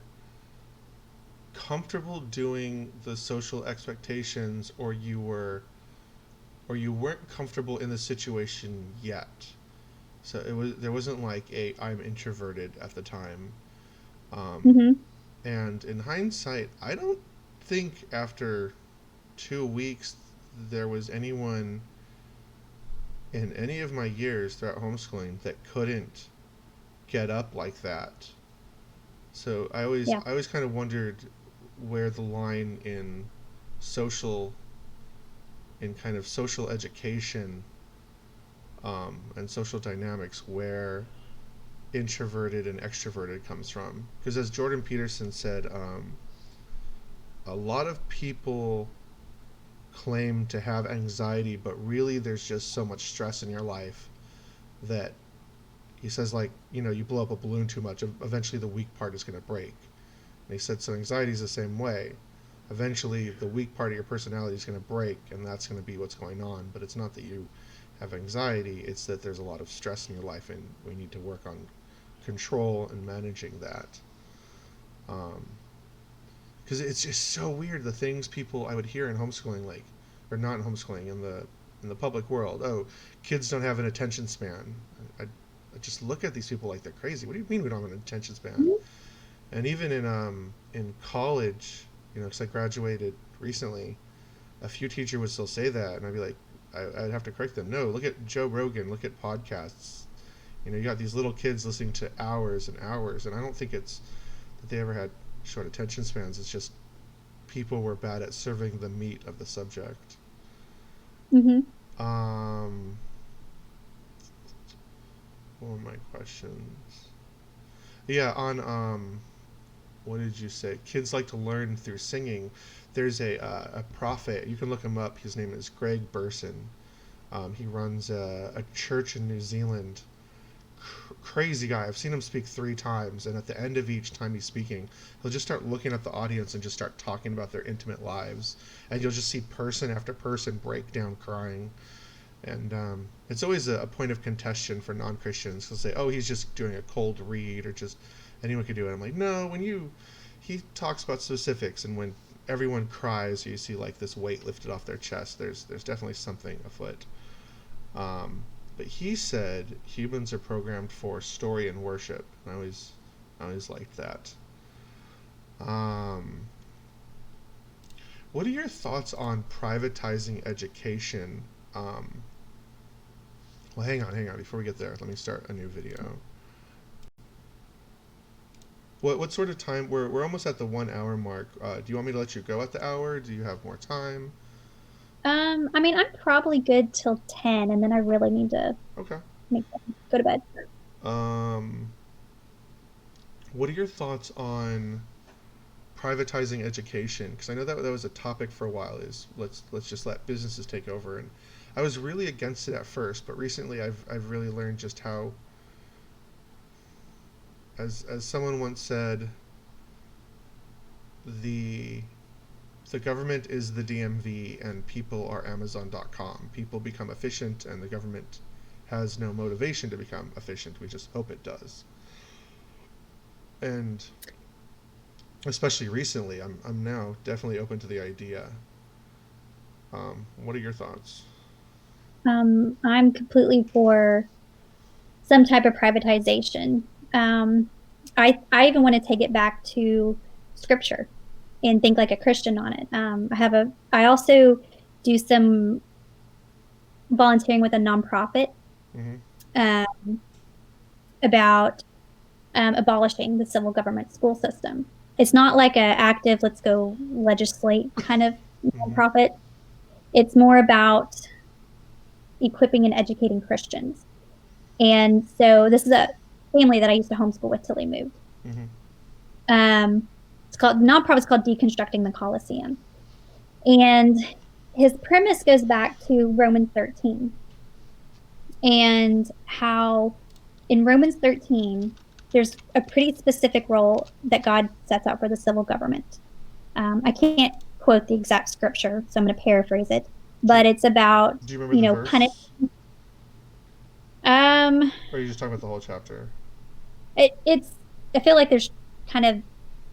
S1: comfortable doing the social expectations or you weren't comfortable in the situation yet. So there wasn't like a I'm introverted at the time. Um,
S2: Mm-hmm.
S1: and in hindsight, I don't think after 2 weeks there was anyone in any of my years throughout homeschooling that couldn't get up like that. So
S2: Yeah.
S1: I always kind of wondered where the line social in kind of social education and social dynamics where introverted and extroverted comes from. Because as Jordan Peterson said, a lot of people claim to have anxiety, but really there's just so much stress in your life that he says, like, you blow up a balloon too much, eventually the weak part is going to break. And he said, so anxiety is the same way. Eventually, the weak part of your personality is going to break, and that's going to be what's going on. But it's not that you have anxiety, it's that there's a lot of stress in your life, and we need to work on control and managing that. Because it's just so weird the things people I would hear in homeschooling, like, or not in homeschooling, in the public world. Oh, kids don't have an attention span. I just look at these people like they're crazy. What do you mean we don't have an attention span? And even in college, because I graduated recently, a few teachers would still say that, and I'd be like, I'd have to correct them. No, look at Joe Rogan. Look at podcasts. You got these little kids listening to hours and hours, and I don't think it's that they ever had short attention spans. It's just people were bad at serving the meat of the subject.
S2: Mm-hmm.
S1: Um, what were my questions? Yeah, on what did you say? Kids like to learn through singing. There's a prophet. You can look him up. His name is Greg Burson. He runs a church in New Zealand. Crazy guy. I've seen him speak 3 times, and at the end of each time he's speaking, he'll just start looking at the audience and just start talking about their intimate lives, and you'll just see person after person break down crying. And it's always a point of contention for non-Christians. They'll say, "Oh, he's just doing a cold read, or just anyone could do it." I'm like, no. He talks about specifics, and when everyone cries, you see like this weight lifted off their chest. There's definitely something afoot. But he said humans are programmed for story and worship, and I always liked that. Um, what are your thoughts on privatizing education? Um, Well, hang on. Before we get there, let me start a new video. What sort of time? We're almost at the 1 hour mark. Do you want me to let you go at the hour? Do you have more time?
S2: I mean, I'm probably good till 10, and then I really need to
S1: Okay.
S2: go to bed.
S1: Um, what are your thoughts on privatizing education? Because I know that was a topic for a while. Is let's just let businesses take over, and I was really against it at first, but recently I've really learned just how, as someone once said, the the government is the DMV and people are Amazon.com. People become efficient and the government has no motivation to become efficient. We just hope it does. And especially recently, I'm now definitely open to the idea. What are your thoughts?
S2: I'm completely for some type of privatization. Um, I even want to take it back to scripture and think like a Christian on it. I also do some volunteering with a nonprofit
S1: Mm-hmm.
S2: um, about abolishing the civil government school system. It's not like a active, let's go legislate kind of
S1: Mm-hmm.
S2: nonprofit. It's more about equipping and educating Christians. And so this is a family that I used to homeschool with till they moved.
S1: Mm-hmm.
S2: It's called nonprofit's called Deconstructing the Coliseum. And his premise goes back to Romans 13 and how in Romans 13, there's a pretty specific role that God sets out for the civil government. I can't quote the exact scripture, so I'm going to paraphrase it,
S1: Do
S2: but it's about,
S1: Do you remember the
S2: punish.
S1: verse?
S2: Um,
S1: Or are you just talking about the whole chapter?
S2: it's, I feel like there's kind of,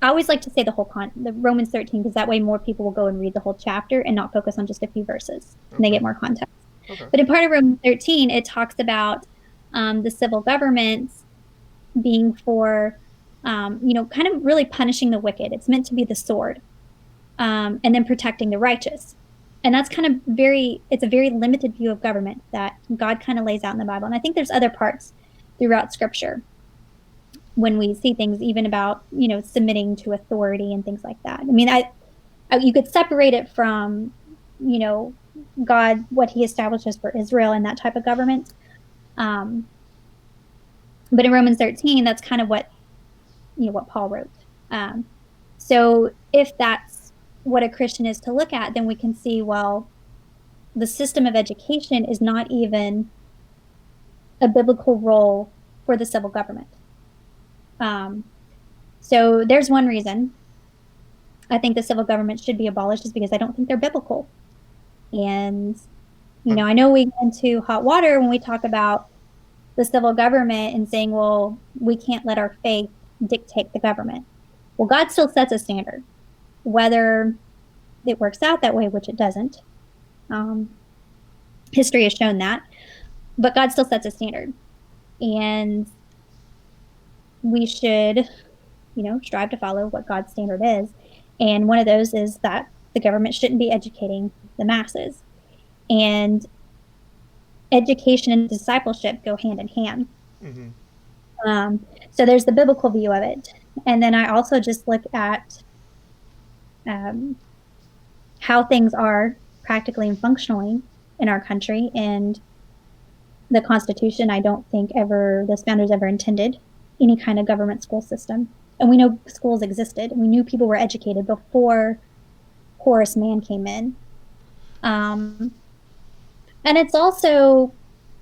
S2: I always like to say the Romans 13, because that way more people will go and read the whole chapter and not focus on just a few verses and they
S1: Okay.
S2: get more context.
S1: Okay.
S2: But in part of Romans 13, it talks about the civil governments being for, kind of really punishing the wicked. It's meant to be the sword, and then protecting the righteous. And that's kind of it's a very limited view of government that God kind of lays out in the Bible. And I think there's other parts throughout scripture when we see things even about, submitting to authority and things like that. I mean, you could separate it from, you know, God, what he establishes for Israel and that type of government. Um, but in Romans 13, that's kind of what Paul wrote. Um, so if that's what a Christian is to look at, then we can see, well, the system of education is not even a biblical role for the civil government. Um, so there's one reason I think the civil government should be abolished, is because I don't think they're biblical. And,
S1: I'm
S2: I know we get into hot water when we talk about the civil government and saying, well, we can't let our faith dictate the government. Well, God still sets a standard, whether it works out that way, which it doesn't. Um, History has shown that, but God still sets a standard. And we should, strive to follow what God's standard is. And one of those is that the government shouldn't be educating the masses. And education and discipleship go hand in hand.
S1: Mm-hmm.
S2: So there's the biblical view of it. And then I also just look at um, how things are practically and functionally in our country. And the Constitution, I don't think the founders ever intended any kind of government school system. And we know schools existed. We knew people were educated before Horace Mann came in. Um, and it's also,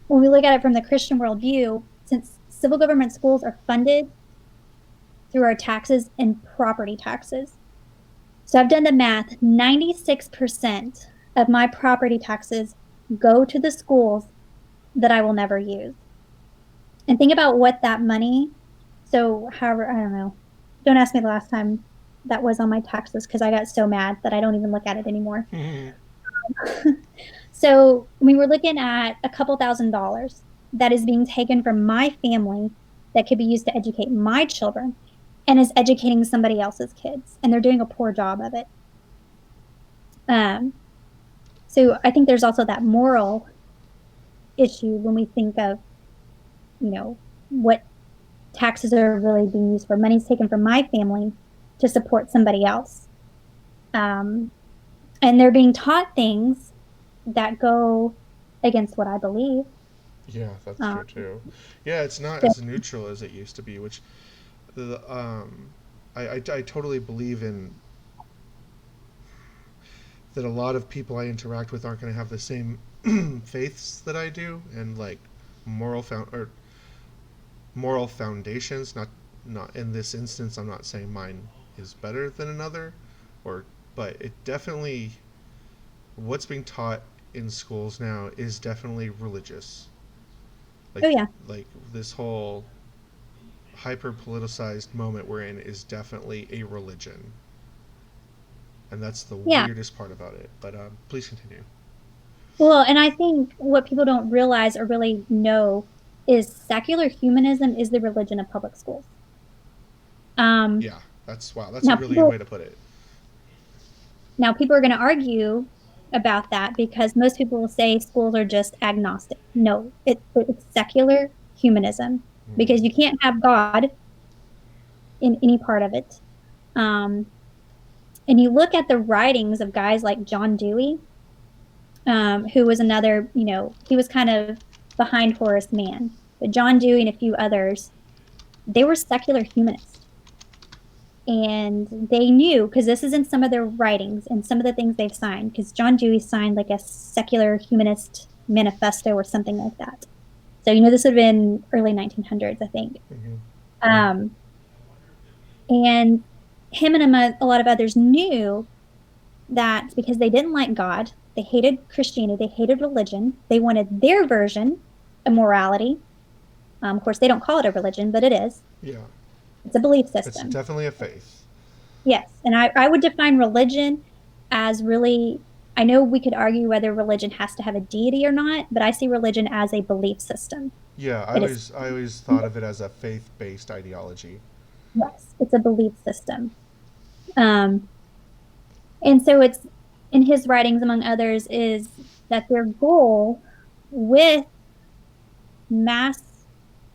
S2: when we look at it from the Christian worldview, since civil government schools are funded through our taxes and property taxes. So I've done the math. 96% of my property taxes go to the schools that I will never use. And think about what that money, so however, I don't know. Don't ask me the last time that was on my taxes, because I got so mad that I don't even look at it anymore.
S1: Mm-hmm.
S2: So we were looking at a couple $1,000s that is being taken from my family that could be used to educate my children and is educating somebody else's kids. And they're doing a poor job of it. So I think there's also that moral issue when we think of, what taxes are really being used for. Money's taken from my family to support somebody else. Um, and they're being taught things that go against what I believe.
S1: Yeah, that's
S2: Um,
S1: true too. Yeah, it's not
S2: so,
S1: as neutral as it used to be, which the I totally believe in that a lot of people I interact with aren't going to have the same faiths that I do, and like moral found or moral foundations. Not in this instance. I'm not saying mine is better than another, or but it definitely what's being taught in schools now is definitely religious. Like
S2: oh yeah,
S1: like this whole hyper politicized moment we're in is definitely a religion, and that's the
S2: yeah.
S1: weirdest part about it. But please continue.
S2: Well, and I think what people don't realize or really know is secular humanism is the religion of public schools. Um,
S1: Yeah, that's wow. That's a
S2: now
S1: really good way
S2: people
S1: to put it.
S2: now people are going to argue about that because most people will say schools are just agnostic. No, it's secular humanism because
S1: Mm.
S2: you can't have God in any part of it. Um, and you look at the writings of guys like John Dewey, who was another, he was kind of behind Horace Mann, but John Dewey and a few others, they were secular humanists. And they knew, because this is in some of their writings and some of the things they've signed, because John Dewey signed like a secular humanist manifesto or something like that. So, this would have been early 1900s, I think.
S1: Mm-hmm.
S2: Um, and him and a lot of others knew that because they didn't like God, they hated Christianity, they hated religion, they wanted their version of morality. Of course, they don't call it a religion, but it is.
S1: Yeah,
S2: It's a belief
S1: it's
S2: system.
S1: definitely a faith.
S2: Yes. And I would define religion as really, I know we could argue whether religion has to have a deity or not, but I see religion as a belief system.
S1: Yeah,
S2: It is,
S1: I always thought of it as a faith based ideology.
S2: yes, it's a belief system. Um, and so it's in his writings, among others, is that their goal with mass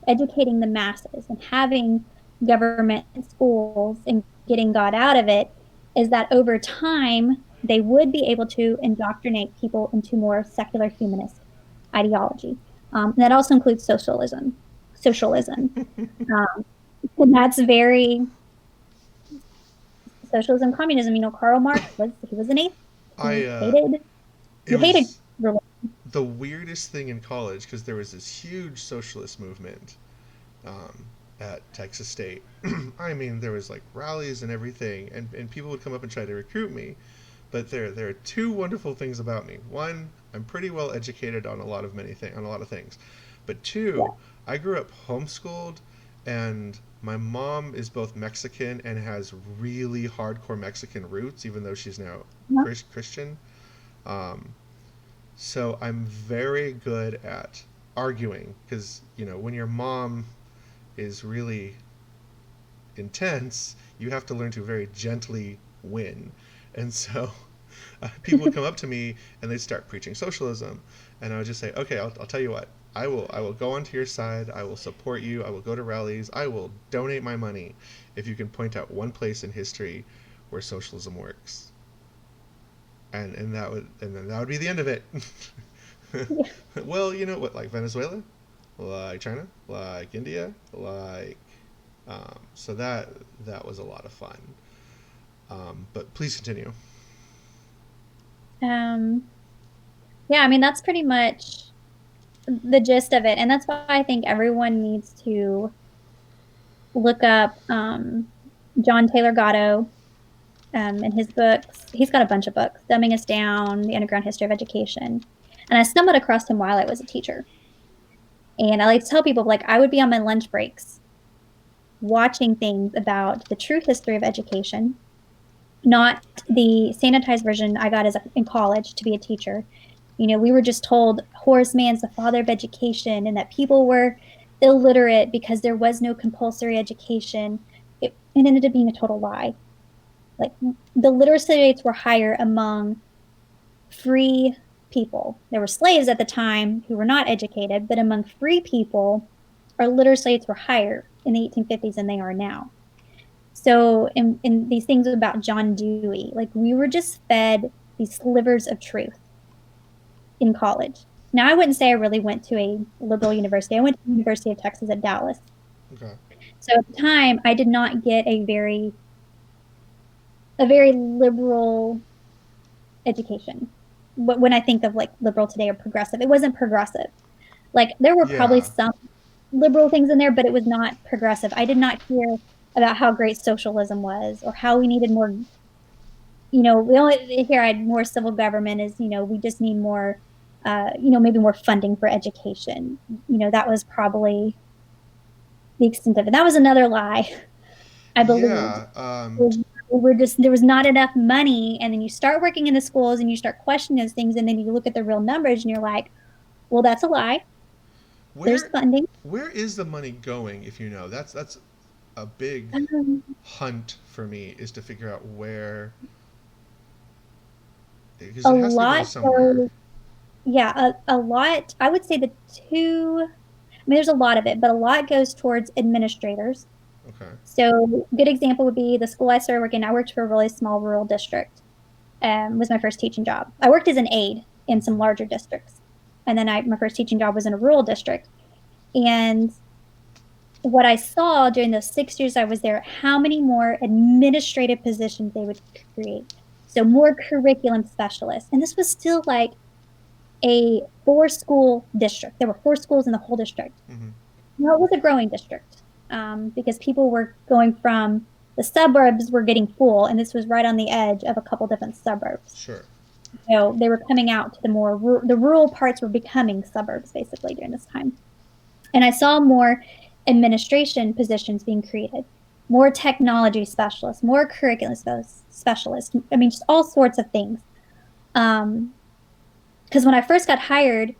S2: educating the masses and having government schools and getting God out of it is that over time they would be able to indoctrinate people into more secular humanist ideology. And that also includes socialism. Socialism, and that's very socialism, communism. Karl Marx was an atheist.
S1: I
S2: He
S1: it
S2: hated
S1: was
S2: religion.
S1: the weirdest thing in college because there was this huge socialist movement um, at Texas State. I mean, there was like rallies and everything, and people would come up and try to recruit me. But there are two wonderful things about me. One, I'm pretty well educated on on a lot of things. But two,
S2: Yeah.
S1: I grew up homeschooled, and my mom is both Mexican and has really hardcore Mexican roots, even though she's now Christian. Um, so I'm very good at arguing because when your mom is really intense, you have to learn to very gently win. And so people would come up to me and they'd start preaching socialism, and I would just say, okay, I'll tell you what. I will go onto your side. I will support you. I will go to rallies. I will donate my money if you can point out one place in history where socialism works. And then that would be the end of it.
S2: Yeah.
S1: Well, you know what, like Venezuela, like China, like India, like so that was a lot of fun. But please continue.
S2: Um, yeah, I mean, that's pretty much the gist of it. And that's why I think everyone needs to look up John Taylor Gatto and his books. He's got a bunch of books, Dumbing Us Down, The Underground History of Education. And I stumbled across him while I was a teacher. And I like to tell people, like, I would be on my lunch breaks watching things about the true history of education, not the sanitized version I got in college to be a teacher. We were just told Horace Mann's the father of education and that people were illiterate because there was no compulsory education. It ended up being a total lie. Like the literacy rates were higher among free people. There were slaves at the time who were not educated, but among free people, our literacy rates were higher in the 1850s than they are now. So, in these things about John Dewey, like we were just fed these slivers of truth in college. Now, I wouldn't say I really went to a liberal university. I went to the University of Texas at Dallas.
S1: Okay.
S2: So at the time, I did not get a very liberal education. But when I think of like liberal today or progressive, it wasn't progressive. Like there were probably
S1: Yeah.
S2: some liberal things in there, but it was not progressive. I did not hear about how great socialism was or how we needed more. We only here I had more civil government is, we just need more, maybe more funding for education. That was probably the extent of it. That was another lie, I believed.
S1: Yeah.
S2: There was not enough money, and then you start working in the schools and you start questioning those things, and then you look at the real numbers and you're like, well, that's a lie. There's
S1: Where
S2: funding.
S1: where is the money going, if you know? That's a big
S2: Um,
S1: hunt for me, is to figure out where, because
S2: a
S1: it has to go
S2: lot
S1: somewhere.
S2: goes, yeah, a lot. I would say I mean, there's a lot of it, but a lot goes towards administrators.
S1: Okay.
S2: So, good example would be the school I started working. I worked for a really small rural district. Was my first teaching job. I worked as an aide in some larger districts, and then my first teaching job was in a rural district. And what I saw during those 6 years I was there, how many more administrative positions they would create. So more curriculum specialists, and this was still like a four-school district. There were four schools in the whole district.
S1: Mm-hmm.
S2: No, it was a growing district, because people were going from the suburbs were getting full, and this was right on the edge of a couple different suburbs.
S1: Sure.
S2: So they were coming out to the rural parts were becoming suburbs basically during this time. And I saw more administration positions being created, more technology specialists, more curriculum specialists. I mean, just all sorts of things. Um, because when I first got hired,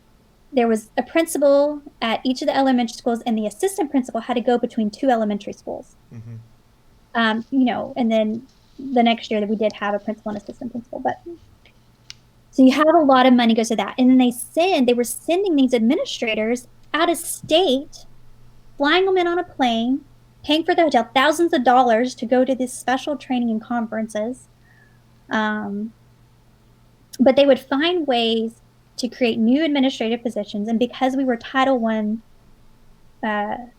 S2: there was a principal at each of the elementary schools, and the assistant principal had to go between two elementary schools.
S1: Mm-hmm.
S2: And then the next year that we did have a principal and assistant principal, but so you have a lot of money goes to that. And then they were sending these administrators out of state, flying them in on a plane, paying for the hotel, thousands of dollars to go to this special training and conferences. Um, but they would find ways to create new administrative positions. And because we were Title One,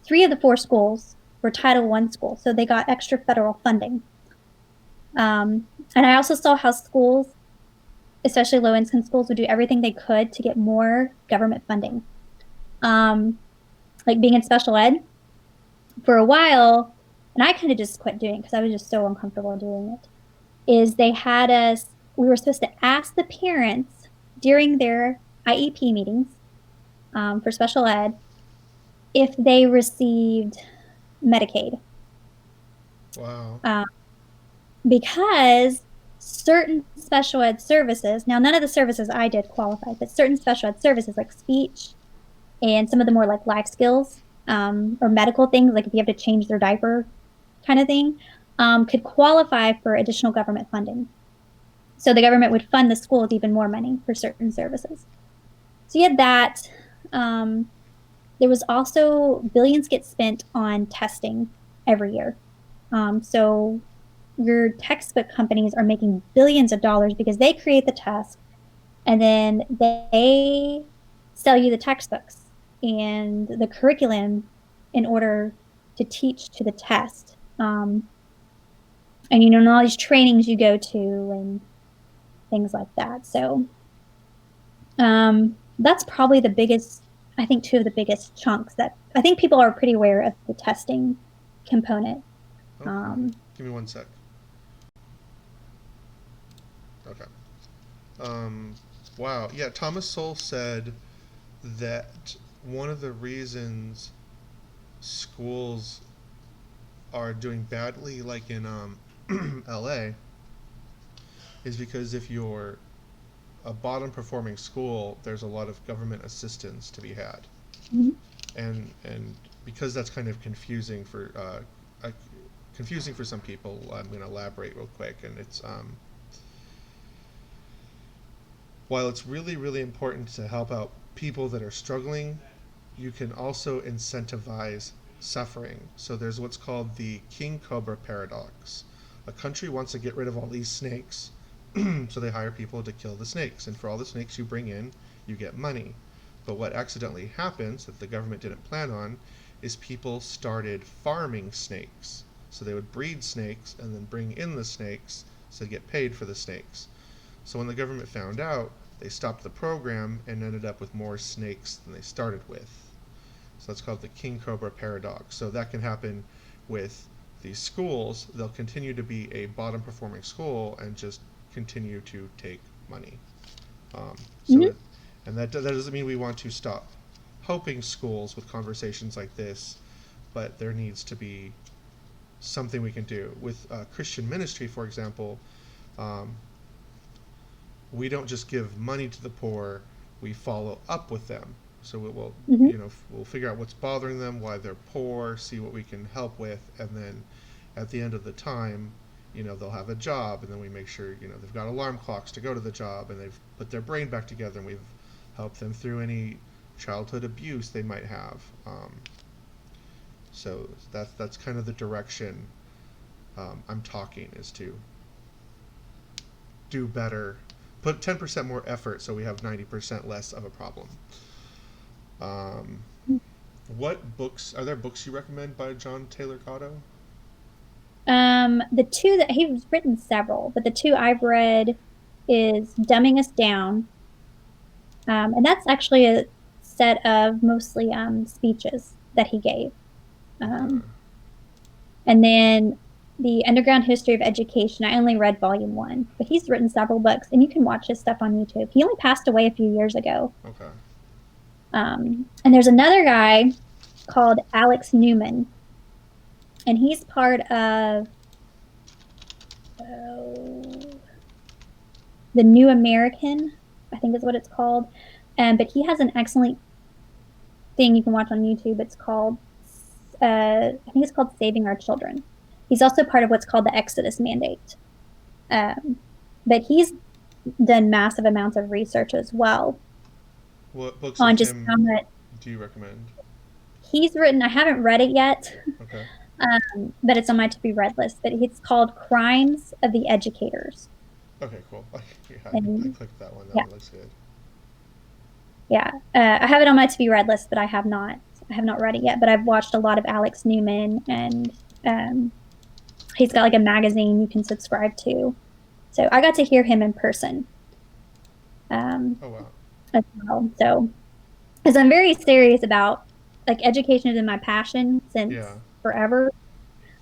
S2: three of the four schools were Title One schools, so they got extra federal funding. And I also saw how schools, especially low income schools, would do everything they could to get more government funding. Um, like being in special ed for a while, and I kind of just quit doing it because I was just so uncomfortable doing it. Is they had us, we were supposed to ask the parents during their IEP meetings, for special ed if they received Medicaid.
S1: Wow.
S2: Um, because certain special ed services, now none of the services I did qualified, but certain special ed services like speech and some of the more like life skills, or medical things, like if you have to change their diaper kind of thing, could qualify for additional government funding. So the government would fund the school with even more money for certain services. So you had that. Um, there was also billions get spent on testing every year. So your textbook companies are making billions of dollars because they create the test and then they sell you the textbooks and the curriculum in order to teach to the test. And and all these trainings you go to and things like that. So that's probably the biggest, I think, two of the biggest chunks that I think people are pretty aware of the testing component.
S1: Okay.
S2: Um,
S1: Give me one sec. Okay. Um, wow. Yeah, Thomas Sowell said that one of the reasons schools are doing badly, like in LA, is because if you're a bottom performing school, there's a lot of government assistance to be had, and because that's kind of confusing for some people, I'm going to elaborate real quick, and it's while it's really, really important to help out people that are struggling, you can also incentivize suffering. So there's what's called the king cobra paradox. A country wants to get rid of all these snakes, so they hire people to kill the snakes. And for all the snakes you bring in, you get money. But what accidentally happens that the government didn't plan on is people started farming snakes. So they would breed snakes and then bring in the snakes so they get paid for the snakes. So when the government found out, they stopped the program and ended up with more snakes than they started with. So that's called the king cobra paradox. So that can happen with these schools. They'll continue to be a bottom performing school and just continue to take money. Um, so,
S2: Mhm.
S1: it, and that doesn't mean we want to stop helping schools with conversations like this, but there needs to be something we can do. With Christian ministry, for example, um, we don't just give money to the poor, we follow up with them. So we'll
S2: Mhm.
S1: we'll figure out what's bothering them, why they're poor, see what we can help with, and then at the end of the time, they'll have a job, and then we make sure they've got alarm clocks to go to the job, and they've put their brain back together, and we've helped them through any childhood abuse they might have. So that's kind of the direction I'm talking, is to do better, put 10% more effort so we have 90% less of a problem. Um, what books are there? Books you recommend by John Taylor Gatto?
S2: The two that he's written several, but the two I've read is Dumbing Us Down, and that's actually a set of mostly speeches that he gave.
S1: Okay.
S2: Um, and then the Underground History of Education. I only read volume one, but he's written several books, and you can watch his stuff on YouTube. He only passed away a few years ago.
S1: Okay.
S2: And there's another guy called Alex Newman, and he's part of oh, the New American, I think is what it's called. But he has an excellent thing you can watch on YouTube. It's called, I think it's called Saving Our Children. He's also part of what's called the Exodus Mandate. Um, but he's done massive amounts of research as well
S1: What books
S2: on
S1: of
S2: just
S1: him
S2: how much
S1: do you recommend?
S2: he's written. I haven't read it yet,
S1: Okay.
S2: but it's on my to be read list. But it's called Crimes of the Educators.
S1: Okay, cool. Yeah, I
S2: And
S1: clicked that one. That
S2: yeah,
S1: one looks good.
S2: yeah. I have it on my to be read list, but I have not. I have not read it yet. But I've watched a lot of Alex Newman, and um, he's got like a magazine you can subscribe to. So I got to hear him in person um,
S1: Oh wow.
S2: as well. So because I'm very serious about like education has been my passion since
S1: Yeah.
S2: forever,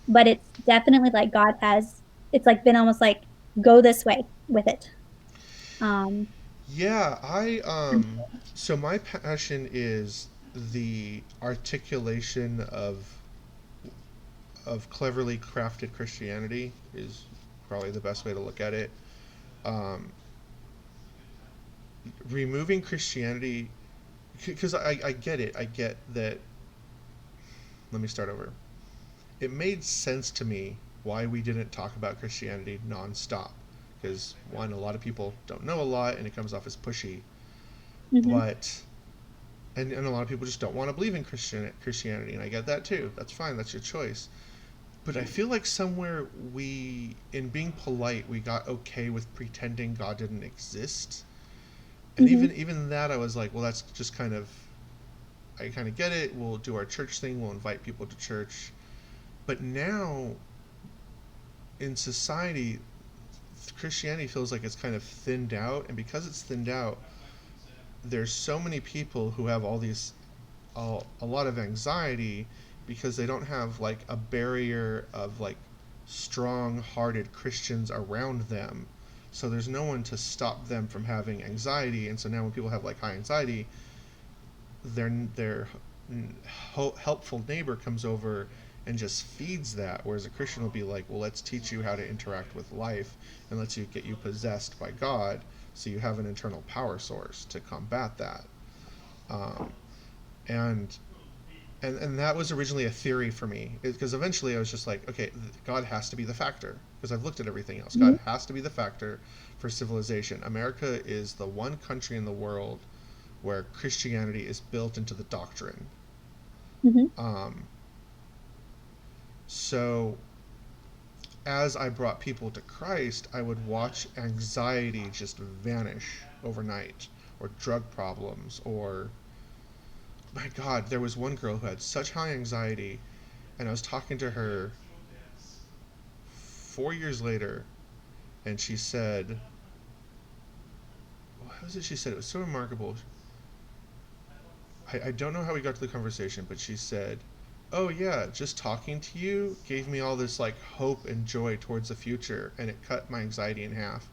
S2: but it's definitely like God has. It's like been almost like go this way with it. Um,
S1: Yeah, I so my passion is the articulation of cleverly crafted Christianity is probably the best way to look at it. Um, Removing Christianity, because I get it. I get that. Let me start over. It made sense to me why we didn't talk about Christianity nonstop. Because, one, a lot of people don't know a lot and it comes off as pushy.
S2: mhm,
S1: But, and a lot of people just don't want to believe in Christianity, and I get that too. That's fine, that's your choice. But I feel like somewhere in being polite, we got okay with pretending God didn't exist. And
S2: mhm,
S1: even that, I was like, well, that's just kind of, I kind of get it. We'll do our church thing, we'll invite people to church. But now, in society, Christianity feels like it's kind of thinned out, and because it's thinned out, there's so many people who have a lot of anxiety because they don't have like a barrier of like strong-hearted Christians around them. So there's no one to stop them from having anxiety, and so now when people have like high anxiety, their helpful neighbor comes over and just feeds that, whereas a Christian will be like, well, let's teach you how to interact with life and let's get you possessed by God, so you have an internal power source to combat that. um, and And that was originally a theory for me, because eventually I was just like, okay, God has to be the factor, because I've looked at everything else. God
S2: Mhm,
S1: has to be the factor for civilization. America is the one country in the world where Christianity is built into the doctrine.
S2: mhm.
S1: Um, so as I brought people to Christ, I would watch anxiety just vanish overnight, or drug problems, or my God, there was one girl who had such high anxiety, and I was talking to her 4 years later, and she said, what was it she said? It was so remarkable. I don't know how we got to the conversation, but she said, "Oh yeah, just talking to you gave me all this like hope and joy towards the future, and it cut my anxiety in half."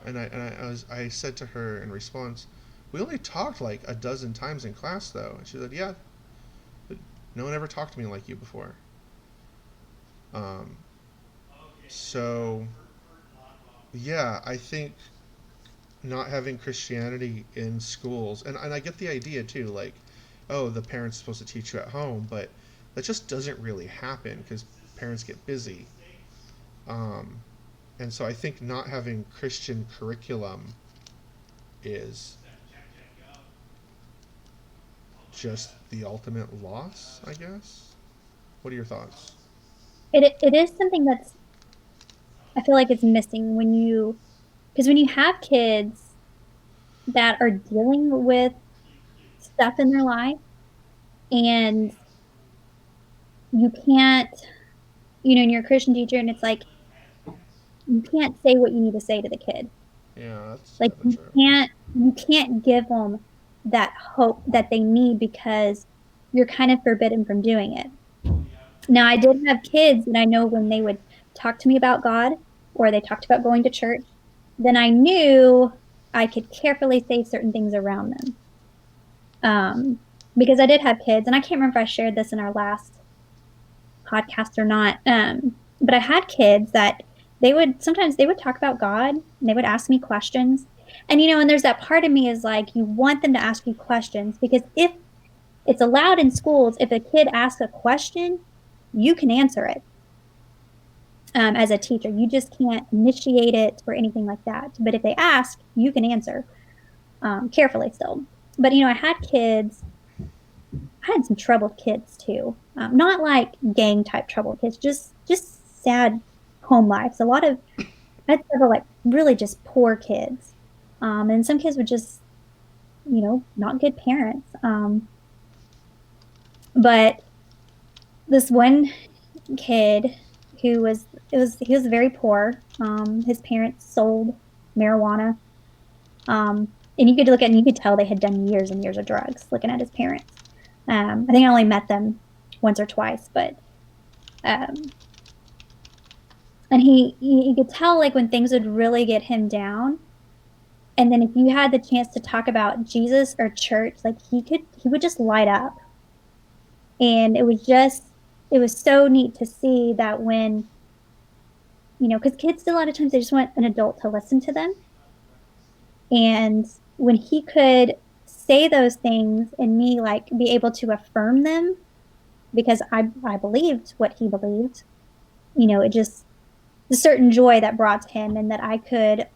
S1: I said to her in response, "We only talked like a dozen times in class, though." And she said, "Yeah, but no one ever talked to me like you before." Um, so yeah, I think not having Christianity in schools, and I get the idea too, like, oh, the parents supposed to teach you at home, but that just doesn't really happen because parents get busy. Um, and so I think not having Christian curriculum is just the ultimate loss, I guess. What are your thoughts?
S2: It is something that's I feel like it's missing when you because when you have kids that are dealing with stuff in their life and you can't, and you're a Christian teacher and it's like you can't say what you need to say to the kid.
S1: Yeah, that's
S2: Like
S1: kind of true.
S2: you can't give them that hope that they need because you're kind of forbidden from doing it. Now, I did have kids, and I know when they would talk to me about God or they talked about going to church, then I knew I could carefully say certain things around them. Because I did have kids, and I can't remember if I shared this in our last podcast or not. But I had kids that they would sometimes they would talk about God and they would ask me questions. And there's that part of me is like, you want them to ask you questions because if it's allowed in schools, if a kid asks a question, you can answer it as a teacher. You just can't initiate it or anything like that. But if they ask, you can answer carefully still. But I had kids. I had some troubled kids too. Not like gang type troubled kids, just sad home lives. I had several like really just poor kids. And some kids were just, not good parents. But this one kid he was very poor. His parents sold marijuana. And you could look at and you could tell they had done years and years of drugs looking at his parents. I think I only met them once or twice, but um, and you could tell like when things would really get him down. And then if you had the chance to talk about Jesus or church, like he would just light up. And it was so neat to see that when, because kids a lot of times they just want an adult to listen to them. And when he could say those things and me like be able to affirm them because I believed what he believed, it just the certain joy that brought to him and that I could,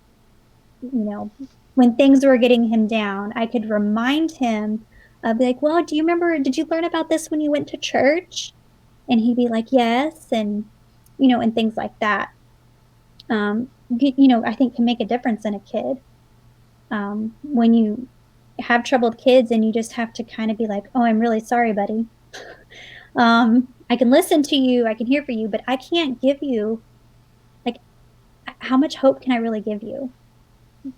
S2: you know, when things were getting him down, I could remind him of like, well, did you learn about this when you went to church? And he'd be like, yes, and things like that. I think can make a difference in a kid. When you have troubled kids and you just have to kind of be like, oh, I'm really sorry, buddy. I can listen to you, I can hear for you, but I can't give you like how much hope can I really give you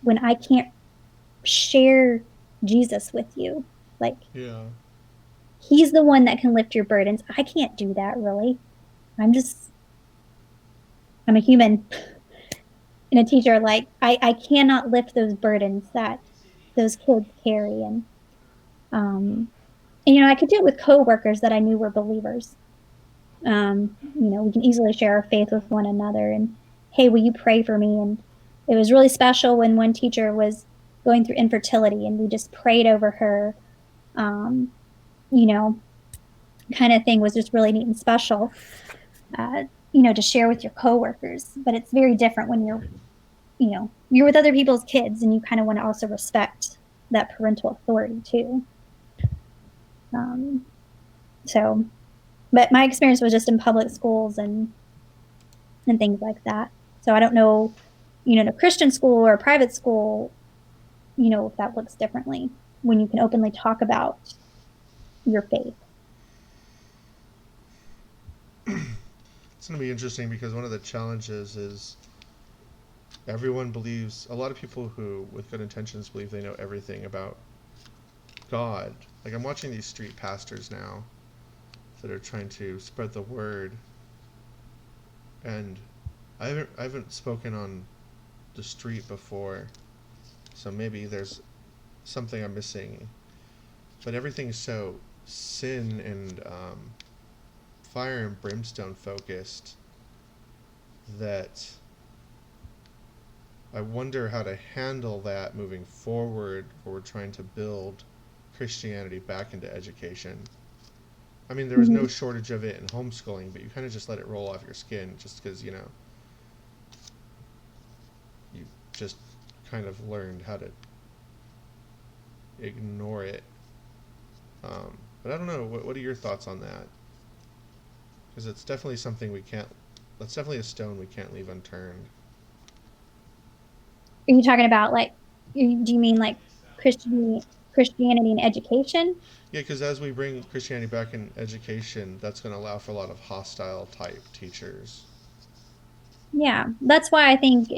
S2: when I can't share Jesus with you? Like
S1: Yeah.
S2: he's the one that can lift your burdens. I can't do that really. I'm just I'm a human and a teacher. Like I cannot lift those burdens that those kids carry um and I could do it with coworkers that I knew were believers. We can easily share our faith with one another and hey, will you pray for me? And it was really special when one teacher was going through infertility and we just prayed over her. Um, you know, kind of thing was just really neat and special, uh, to share with your coworkers. But it's very different when you're with other people's kids and you kind of want to also respect that parental authority too. Um, so, but my experience was just in public schools and things like that. So I don't know, in a Christian school or a private school, if that looks differently when you can openly talk about your faith.
S1: It's going to be interesting because one of the challenges is everyone believes, a lot of people who, with good intentions, believe they know everything about God. Like, I'm watching these street pastors now that are trying to spread the word, and I haven't spoken on the street before, so maybe there's something I'm missing. But everything's so sin and fire and brimstone focused that I wonder how to handle that moving forward, where we're trying to build Christianity back into education. I mean, there was no
S2: Mm-hmm.
S1: shortage of it in homeschooling, but you kind of just let it roll off your skin just because, you just kind of learned how to ignore it. But I don't know. What are your thoughts on that? Because it's definitely something we can't. That's definitely a stone we can't leave unturned.
S2: Are you talking about like, do you mean like Christianity and education?
S1: Yeah, because as we bring Christianity back in education, that's going to allow for a lot of hostile type teachers.
S2: Yeah, that's why I think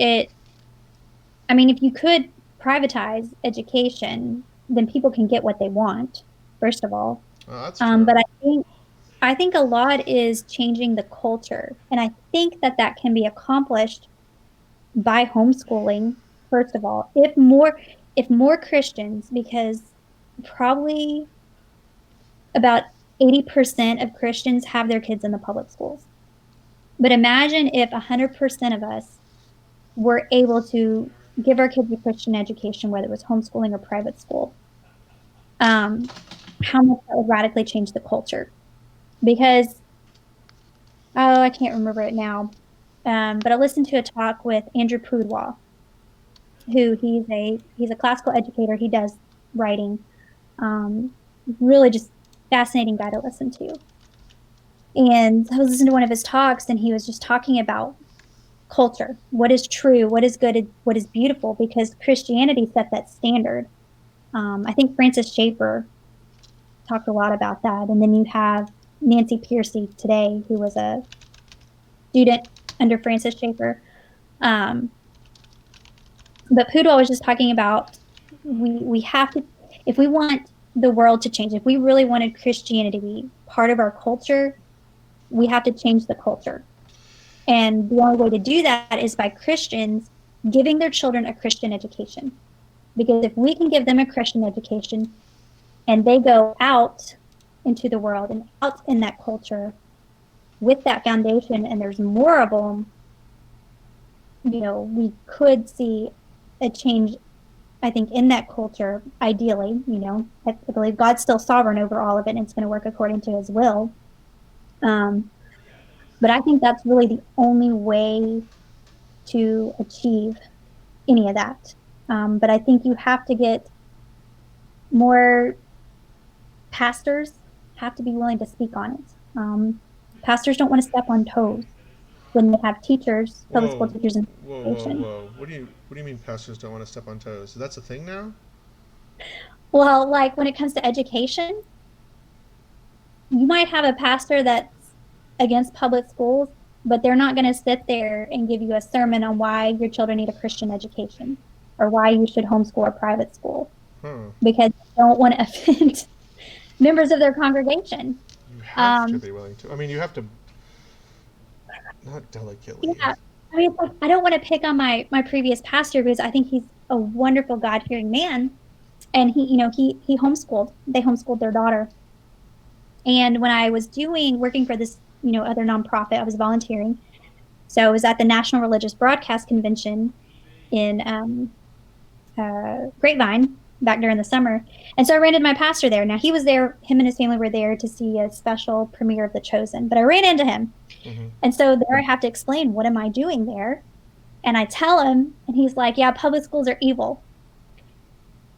S2: I mean, if you could privatize education, then people can get what they want, first of all.
S1: Oh, that's true.
S2: But I think a lot is changing the culture, and I think that that can be accomplished by homeschooling, first of all. If more Christians, because probably about 80% of Christians have their kids in the public schools. But imagine if 100% of us were able to give our kids a Christian education, whether it was homeschooling or private school, um, how much that would radically change the culture. Because, oh, I can't remember it now. But I listened to a talk with Andrew Pudwa, who he's a classical educator. He does writing. Um, really just fascinating guy to listen to. And I was listening to one of his talks, and he was just talking about culture, what is true, what is good, what is beautiful, because Christianity set that standard. I think Francis Schaeffer talked a lot about that. And then you have Nancy Pearcey today, who was a student under Francis Schaeffer. Um, but Pudua was just talking about we have to, if we want the world to change, if we really wanted Christianity to be part of our culture, we have to change the culture. And the only way to do that is by Christians giving their children a Christian education. Because if we can give them a Christian education and they go out into the world and out in that culture with that foundation, and there's more of them, we could see a change, I think, in that culture, ideally. I believe God's still sovereign over all of it and it's going to work according to his will. Um, but I think that's really the only way to achieve any of that. But I think you have to get more pastors have to be willing to speak on it. Pastors don't want to step on toes when they have teachers, public school
S1: Whoa,
S2: teachers in
S1: whoa, whoa,
S2: education.
S1: whoa! What do you mean pastors don't want to step on toes? That's a thing now?
S2: Well, like when it comes to education, you might have a pastor that's against public schools, but they're not going to sit there and give you a sermon on why your children need a Christian education or why you should homeschool or private school
S1: Huh?
S2: because they don't want to offend members of their congregation.
S1: You have to
S2: Um,
S1: be willing to. I mean, you have to not delicately.
S2: yeah, I mean, it's like, I don't want to pick on my previous pastor because I think he's a wonderful God fearing man, and he homeschooled. They homeschooled their daughter. And when I was working for this other nonprofit, I was volunteering. So I was at the National Religious Broadcast Convention in Grapevine, back during the summer. And so I ran into my pastor there. Now he was there, him and his family were there to see a special premiere of The Chosen, but I ran into him.
S1: Mm-hmm.
S2: And so there I have to explain, what am I doing there? And I tell him, and he's like, yeah, public schools are evil.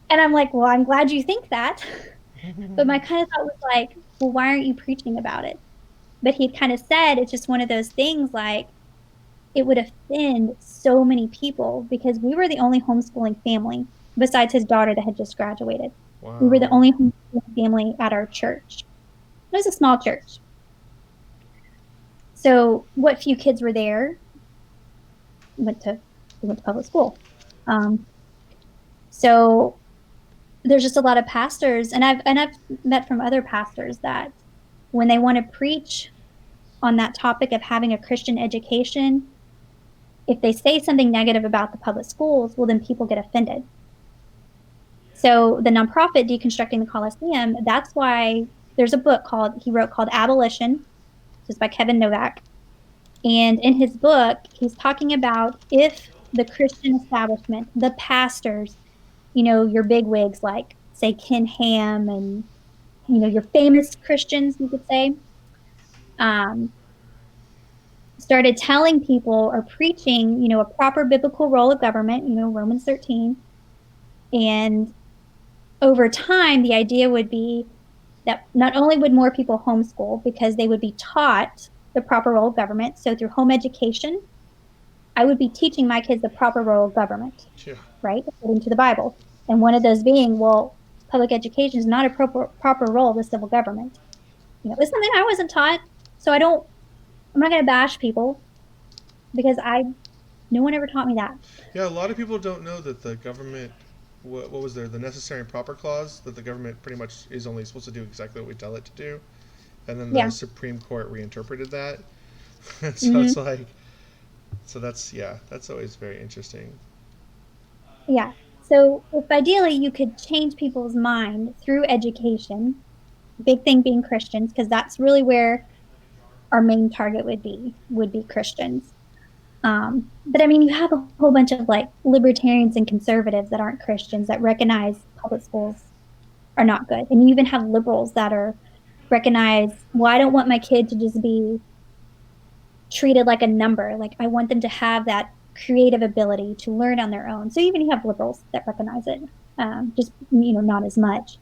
S2: And I'm like, well, I'm glad you think that. But my kind of thought was like, well, why aren't you preaching about it? But he kind of said it's just one of those things like it would offend so many people because we were the only homeschooling family besides his daughter that had just graduated. We were the
S1: Wow.
S2: only homeschooling family at our church. It was a small church. So what few kids were there went to went to public school. Um, so there's just a lot of pastors, and I've met from other pastors that when they want to preach on that topic of having a Christian education, if they say something negative about the public schools, well, then people get offended. So the nonprofit Deconstructing the Coliseum, that's why there's a book he wrote called Abolition, just by Kevin Novak. And in his book, he's talking about if the Christian establishment, the pastors, your bigwigs like say Ken Ham and your famous Christians, you could say, um, started telling people or preaching, a proper biblical role of government, Romans 13. And over time, the idea would be that not only would more people homeschool because they would be taught the proper role of government. So through home education, I would be teaching my kids the proper role of government,
S1: Yeah.
S2: right? According to the Bible. And one of those being, well, public education is not a proper role of the civil government. It's something I wasn't taught. So I'm not going to bash people because no one ever taught me that.
S1: Yeah, a lot of people don't know that the government, what was there, the necessary and proper clause, that the government pretty much is only supposed to do exactly what we tell it to do. And then the
S2: Yeah.
S1: Supreme Court reinterpreted that. So
S2: Hmm.
S1: it's like, so that's, yeah, that's always very interesting.
S2: Yeah. So if ideally you could change people's mind through education, big thing being Christians, because that's really where our main target would be Christians. But I mean, you have a whole bunch of like libertarians and conservatives that aren't Christians that recognize public schools are not good. And you even have liberals that are recognize, well, I don't want my kid to just be treated like a number. Like I want them to have that creative ability to learn on their own. So even you have liberals that recognize it, just not as much.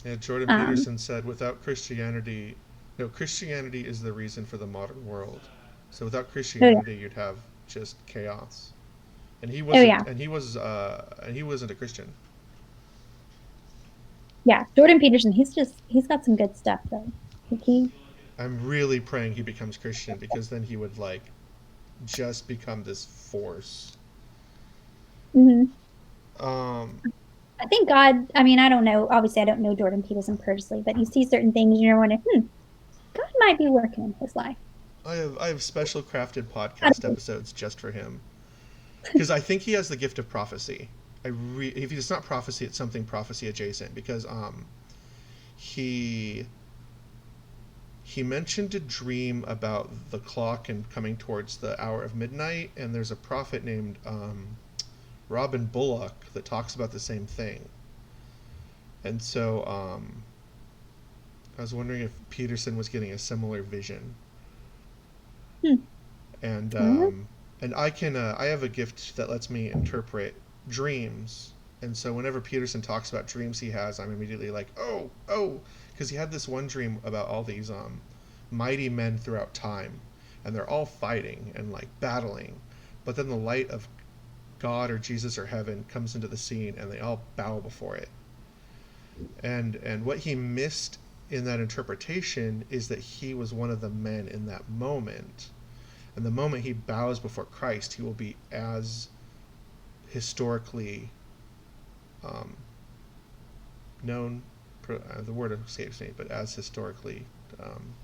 S1: Yeah, Jordan
S2: Um,
S1: Peterson said, without Christianity, no, Christianity is the reason for the modern world. So without
S2: oh yeah,
S1: Christianity, you'd have just chaos. And he
S2: oh
S1: wasn't,
S2: yeah,
S1: and he wasn't a Christian.
S2: yeah. Jordan Peterson, he's got some good stuff though. Like
S1: I'm really praying he becomes Christian because then he would like just become this force.
S2: mhm.
S1: Um,
S2: I think God. I mean, I don't know. Obviously, I don't know Jordan Peterson personally, but you see certain things, and you're wondering, God might be working in his life.
S1: I have special crafted
S2: I
S1: podcast
S2: don't
S1: episodes just for him because I think he has the gift of prophecy. If it's not prophecy, it's something prophecy adjacent because he he mentioned a dream about the clock and coming towards the hour of midnight, and there's a prophet named Robin Bullock that talks about the same thing. And so I was wondering if Peterson was getting a similar vision.
S2: Hmm.
S1: And
S2: Well,
S1: I have a gift that lets me interpret dreams. And so whenever Peterson talks about dreams he has, I'm immediately like, oh, because he had this one dream about all these mighty men throughout time, and they're all fighting and like battling, but then the light of God or Jesus or heaven comes into the scene, and they all bow before it. And what he missed in that interpretation is that he was one of the men in that moment. And the moment he bows before Christ, he will be as historically um, known. The word escapes me, but as historically um,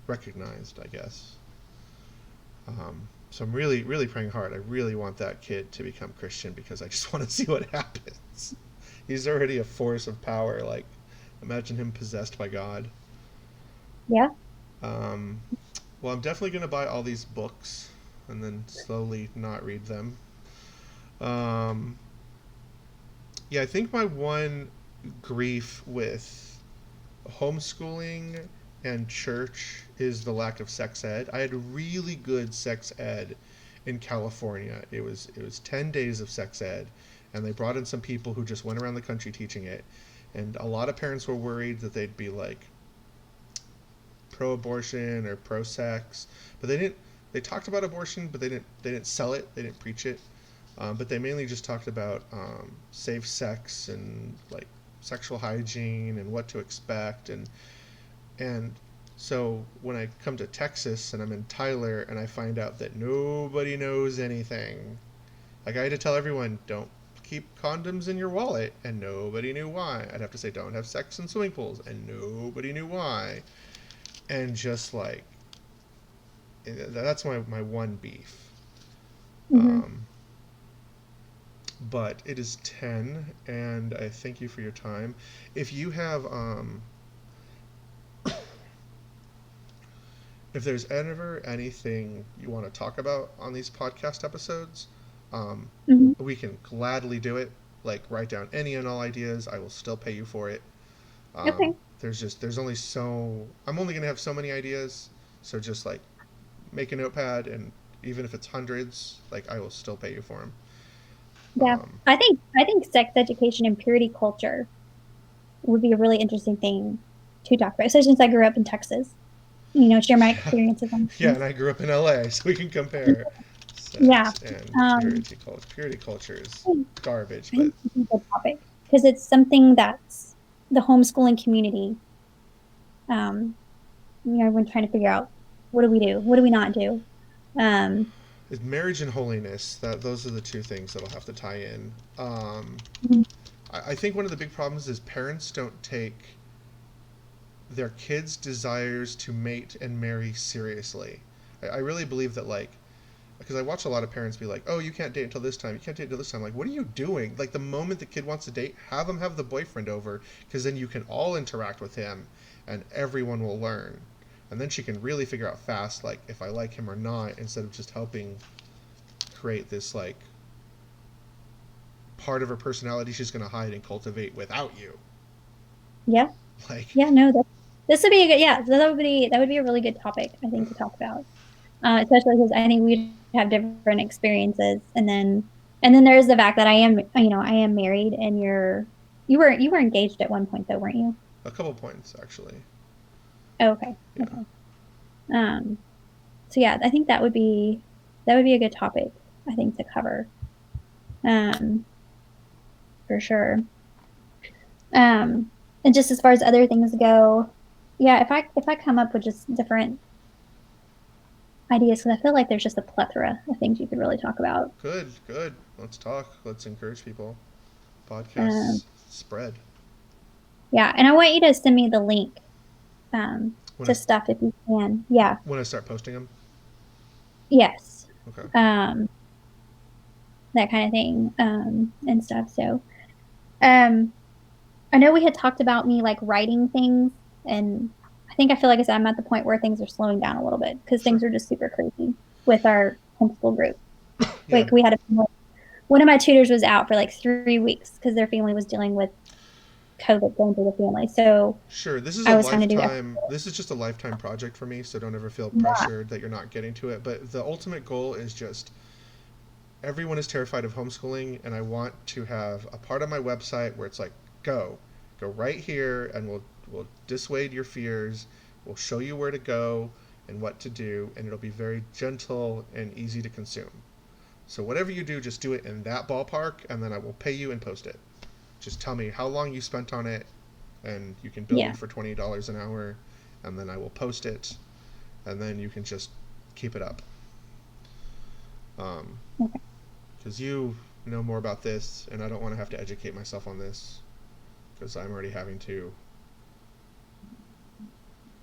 S1: recognized, I guess. So I'm really, really praying hard. I really want that kid to become Christian because I just want to see what happens. He's already a force of power. Like, imagine him possessed by God.
S2: yeah.
S1: Um, well, I'm definitely going to buy all these books and then slowly not read them. Um, Yeah, I think my one grief with homeschooling and church is the lack of sex ed. I had really good sex ed in California. It was 10 days of sex ed, and they brought in some people who just went around the country teaching it. And a lot of parents were worried that they'd be like pro-abortion or pro-sex, but they didn't. They talked about abortion, but they didn't sell it. They didn't preach it. But they mainly just talked about safe sex and like sexual hygiene and what to expect and so when I come to Texas and I'm in Tyler and I find out that nobody knows anything, like I had to tell everyone don't keep condoms in your wallet, and nobody knew why. I'd have to say don't have sex in swimming pools, and nobody knew why. And just like that's my one beef.
S2: Hmm.
S1: Um, but it is 10, and I thank you for your time. If you have if there's ever anything you want to talk about on these podcast episodes, um,
S2: Hmm.
S1: we can gladly do it. Like write down any and all ideas. I will still pay you for it.
S2: Okay.
S1: There's only so I'm only gonna have so many ideas. So just like make a notepad, and even if it's hundreds, like I will still pay you for them.
S2: Yeah.
S1: Um,
S2: I think sex education and purity culture would be a really interesting thing to talk about, especially since I grew up in Texas. Share my
S1: yeah,
S2: experiences on
S1: yeah,
S2: things.
S1: and I grew up in LA, so we can compare.
S2: Yeah.
S1: Sex and
S2: Um,
S1: purity culture is
S2: I think
S1: garbage,
S2: I
S1: but
S2: think it's a good topic because it's something that's the homeschooling community, everyone's trying to figure out what do we do? What do we not do? Um,
S1: is marriage and holiness. That those are the two things that'll have to tie in. I think one of the big problems is parents don't take their kids' desires to mate and marry seriously. I really believe that like because I watch a lot of parents be like, "Oh, you can't date until this time. You can't date until this time." Like, what are you doing? Like, the moment the kid wants to date, have them have the boyfriend over, because then you can all interact with him, and everyone will learn, and then she can really figure out fast, like, if I like him or not, instead of just helping create this like part of her personality she's gonna hide and cultivate without you.
S2: yeah,
S1: Like,
S2: yeah, no, this would be a good, yeah, so that would be a really good topic, I think, to talk about. Especially because I think we have different experiences, and then there's the fact that I am married, and you were engaged at one point though, weren't you?
S1: a couple points actually.
S2: Oh, okay,
S1: Yeah.
S2: okay. Um, so yeah, I think that would be a good topic, I think, to cover, um, for sure. And just as far as other things go, yeah, if I come up with just different ideas, because I feel like there's just a plethora of things you could really talk about.
S1: Good, good. Let's talk. Let's encourage people.
S2: Um,
S1: Podcasts spread.
S2: yeah, and I want you to send me the link,
S1: When I
S2: to stuff if you can. Yeah,
S1: when I start posting them.
S2: yes,
S1: Okay.
S2: um, that kind of thing, and stuff. So, um, I know we had talked about me like writing things, and I feel like I said I'm at the point where things are slowing down a little bit because
S1: Sure.
S2: things are just super crazy with our homeschool group.
S1: Yeah.
S2: Like we had one of my tutors was out for like 3 weeks because their family was dealing with COVID going through the family. So
S1: Sure. This is a
S2: I was trying to do
S1: lifetime. This is just a lifetime project for me, so don't ever feel
S2: yeah,
S1: pressured that you're not getting to it. But the ultimate goal is just everyone is terrified of homeschooling, and I want to have a part of my website where it's like, go right here, and we'll dissuade your fears. We'll show you where to go and what to do, and it'll be very gentle and easy to consume. So whatever you do, just do it in that ballpark, and then I will pay you and post it. Just tell me how long you spent on it, and you can bill me
S2: yeah,
S1: for $20 an hour, and then I will post it, and then you can just keep it up. Um,
S2: okay,
S1: because you know more about this, and I don't want to have to educate myself on this because I'm already having to.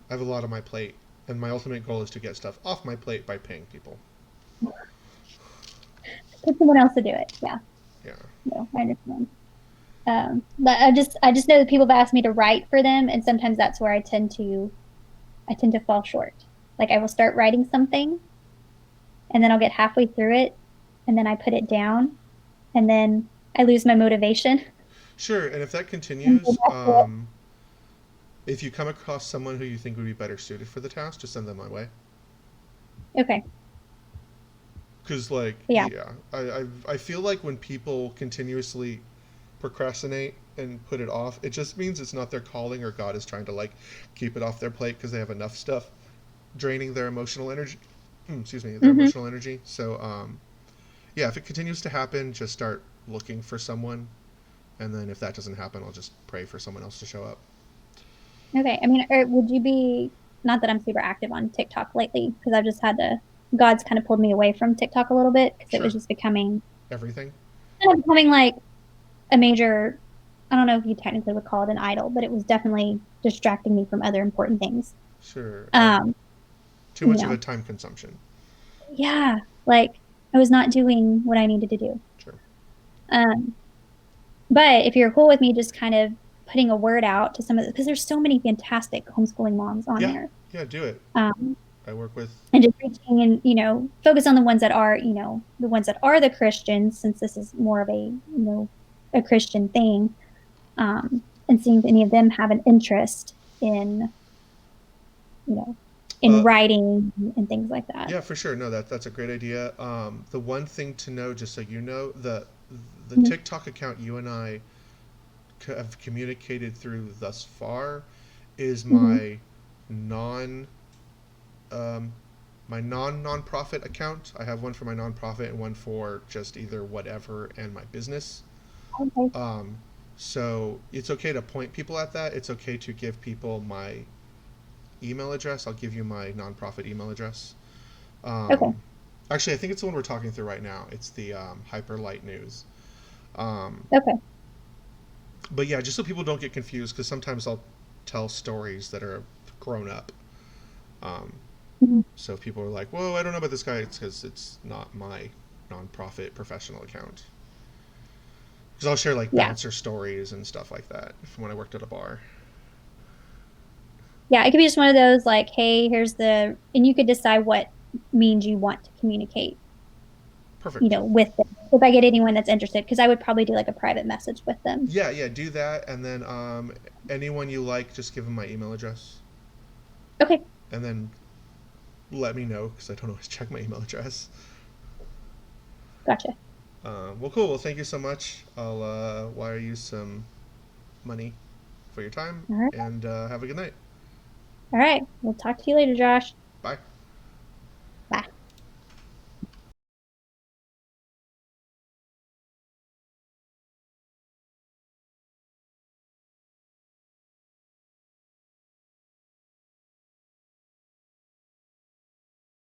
S1: I have a lot on my plate, and my ultimate goal is to get stuff off my plate by paying people.
S2: put someone else to do it. Yeah,
S1: Yeah,
S2: no, I understand. But I just know that people have asked me to write for them, and sometimes that's where I tend to fall short. Like I will start writing something, and then I'll get halfway through it, and then I put it down, and then I lose my motivation.
S1: Sure, and if that
S2: and go
S1: continues,
S2: back to it.
S1: if you come across someone who you think would be better suited for the task, just send them my way.
S2: Okay.
S1: Because, like,
S2: But yeah.
S1: yeah, I feel like when people continuously procrastinate and put it off, it just means it's not their calling or God is trying to, like, keep it off their plate because they have enough stuff draining their emotional energy. Excuse me, their
S2: Hmm.
S1: emotional energy. So, yeah, if it continues to happen, just start looking for someone. And then if that doesn't happen, I'll just pray for someone else to show up.
S2: Okay. I mean, would you be, not that I'm super active on TikTok lately, because I've just had to, God's kind of pulled me away from TikTok a little bit because it was
S1: Sure.
S2: just becoming
S1: Everything.
S2: kind of becoming like a major, I don't know if you technically would call it an idol, but it was definitely distracting me from other important things.
S1: Sure.
S2: Um,
S1: Too
S2: you
S1: much of a
S2: know,
S1: time consumption.
S2: yeah, like I was not doing what I needed to do.
S1: Sure.
S2: Um, but if you're cool with me just kind of putting a word out to some of the, because there's so many fantastic homeschooling moms on
S1: Yeah.
S2: there.
S1: Yeah, do it.
S2: Um,
S1: I work with.
S2: and just reaching and, focus on the ones that are, the ones that are the Christians, since this is more of a Christian thing. And seeing if any of them have an interest in, you know, in
S1: Uh,
S2: writing and things like that.
S1: yeah, for sure. No, that's a great idea. The one thing to know, just so you know, the
S2: Mhm.
S1: TikTok account you and I have communicated through thus far is
S2: Mhm.
S1: non um, my nonprofit account. I have one for my nonprofit and one for just either whatever and my business.
S2: Okay.
S1: Um, so it's okay to point people at that. It's okay to give people my email address. I'll give you my nonprofit email address.
S2: Okay.
S1: Um, actually, I think it's the one we're talking through right now. It's the Hyperlight News. Um,
S2: Okay.
S1: but yeah, just so people don't get confused, because sometimes I'll tell stories that are grown up. Um,
S2: Mhm.
S1: so if people are like, "Whoa, I don't know about this guy," it's because it's not my nonprofit professional account. Because I'll share like
S2: Yeah.
S1: bouncer stories and stuff like that from when I worked at a bar.
S2: Yeah. It could be just one of those like, hey, here's and you could decide what means you want to communicate,
S1: Perfect.
S2: with them. If I get anyone that's interested, because I would probably do like a private message with them.
S1: Yeah, yeah, do that, and then anyone you like, just give them my email address,
S2: Okay.
S1: and then let me know because I don't always check my email address.
S2: Gotcha.
S1: Well, cool. Well, thank you so much. I'll wire you some money for your time,
S2: All right.
S1: and have a good night.
S2: All right. We'll talk to you later, Josh.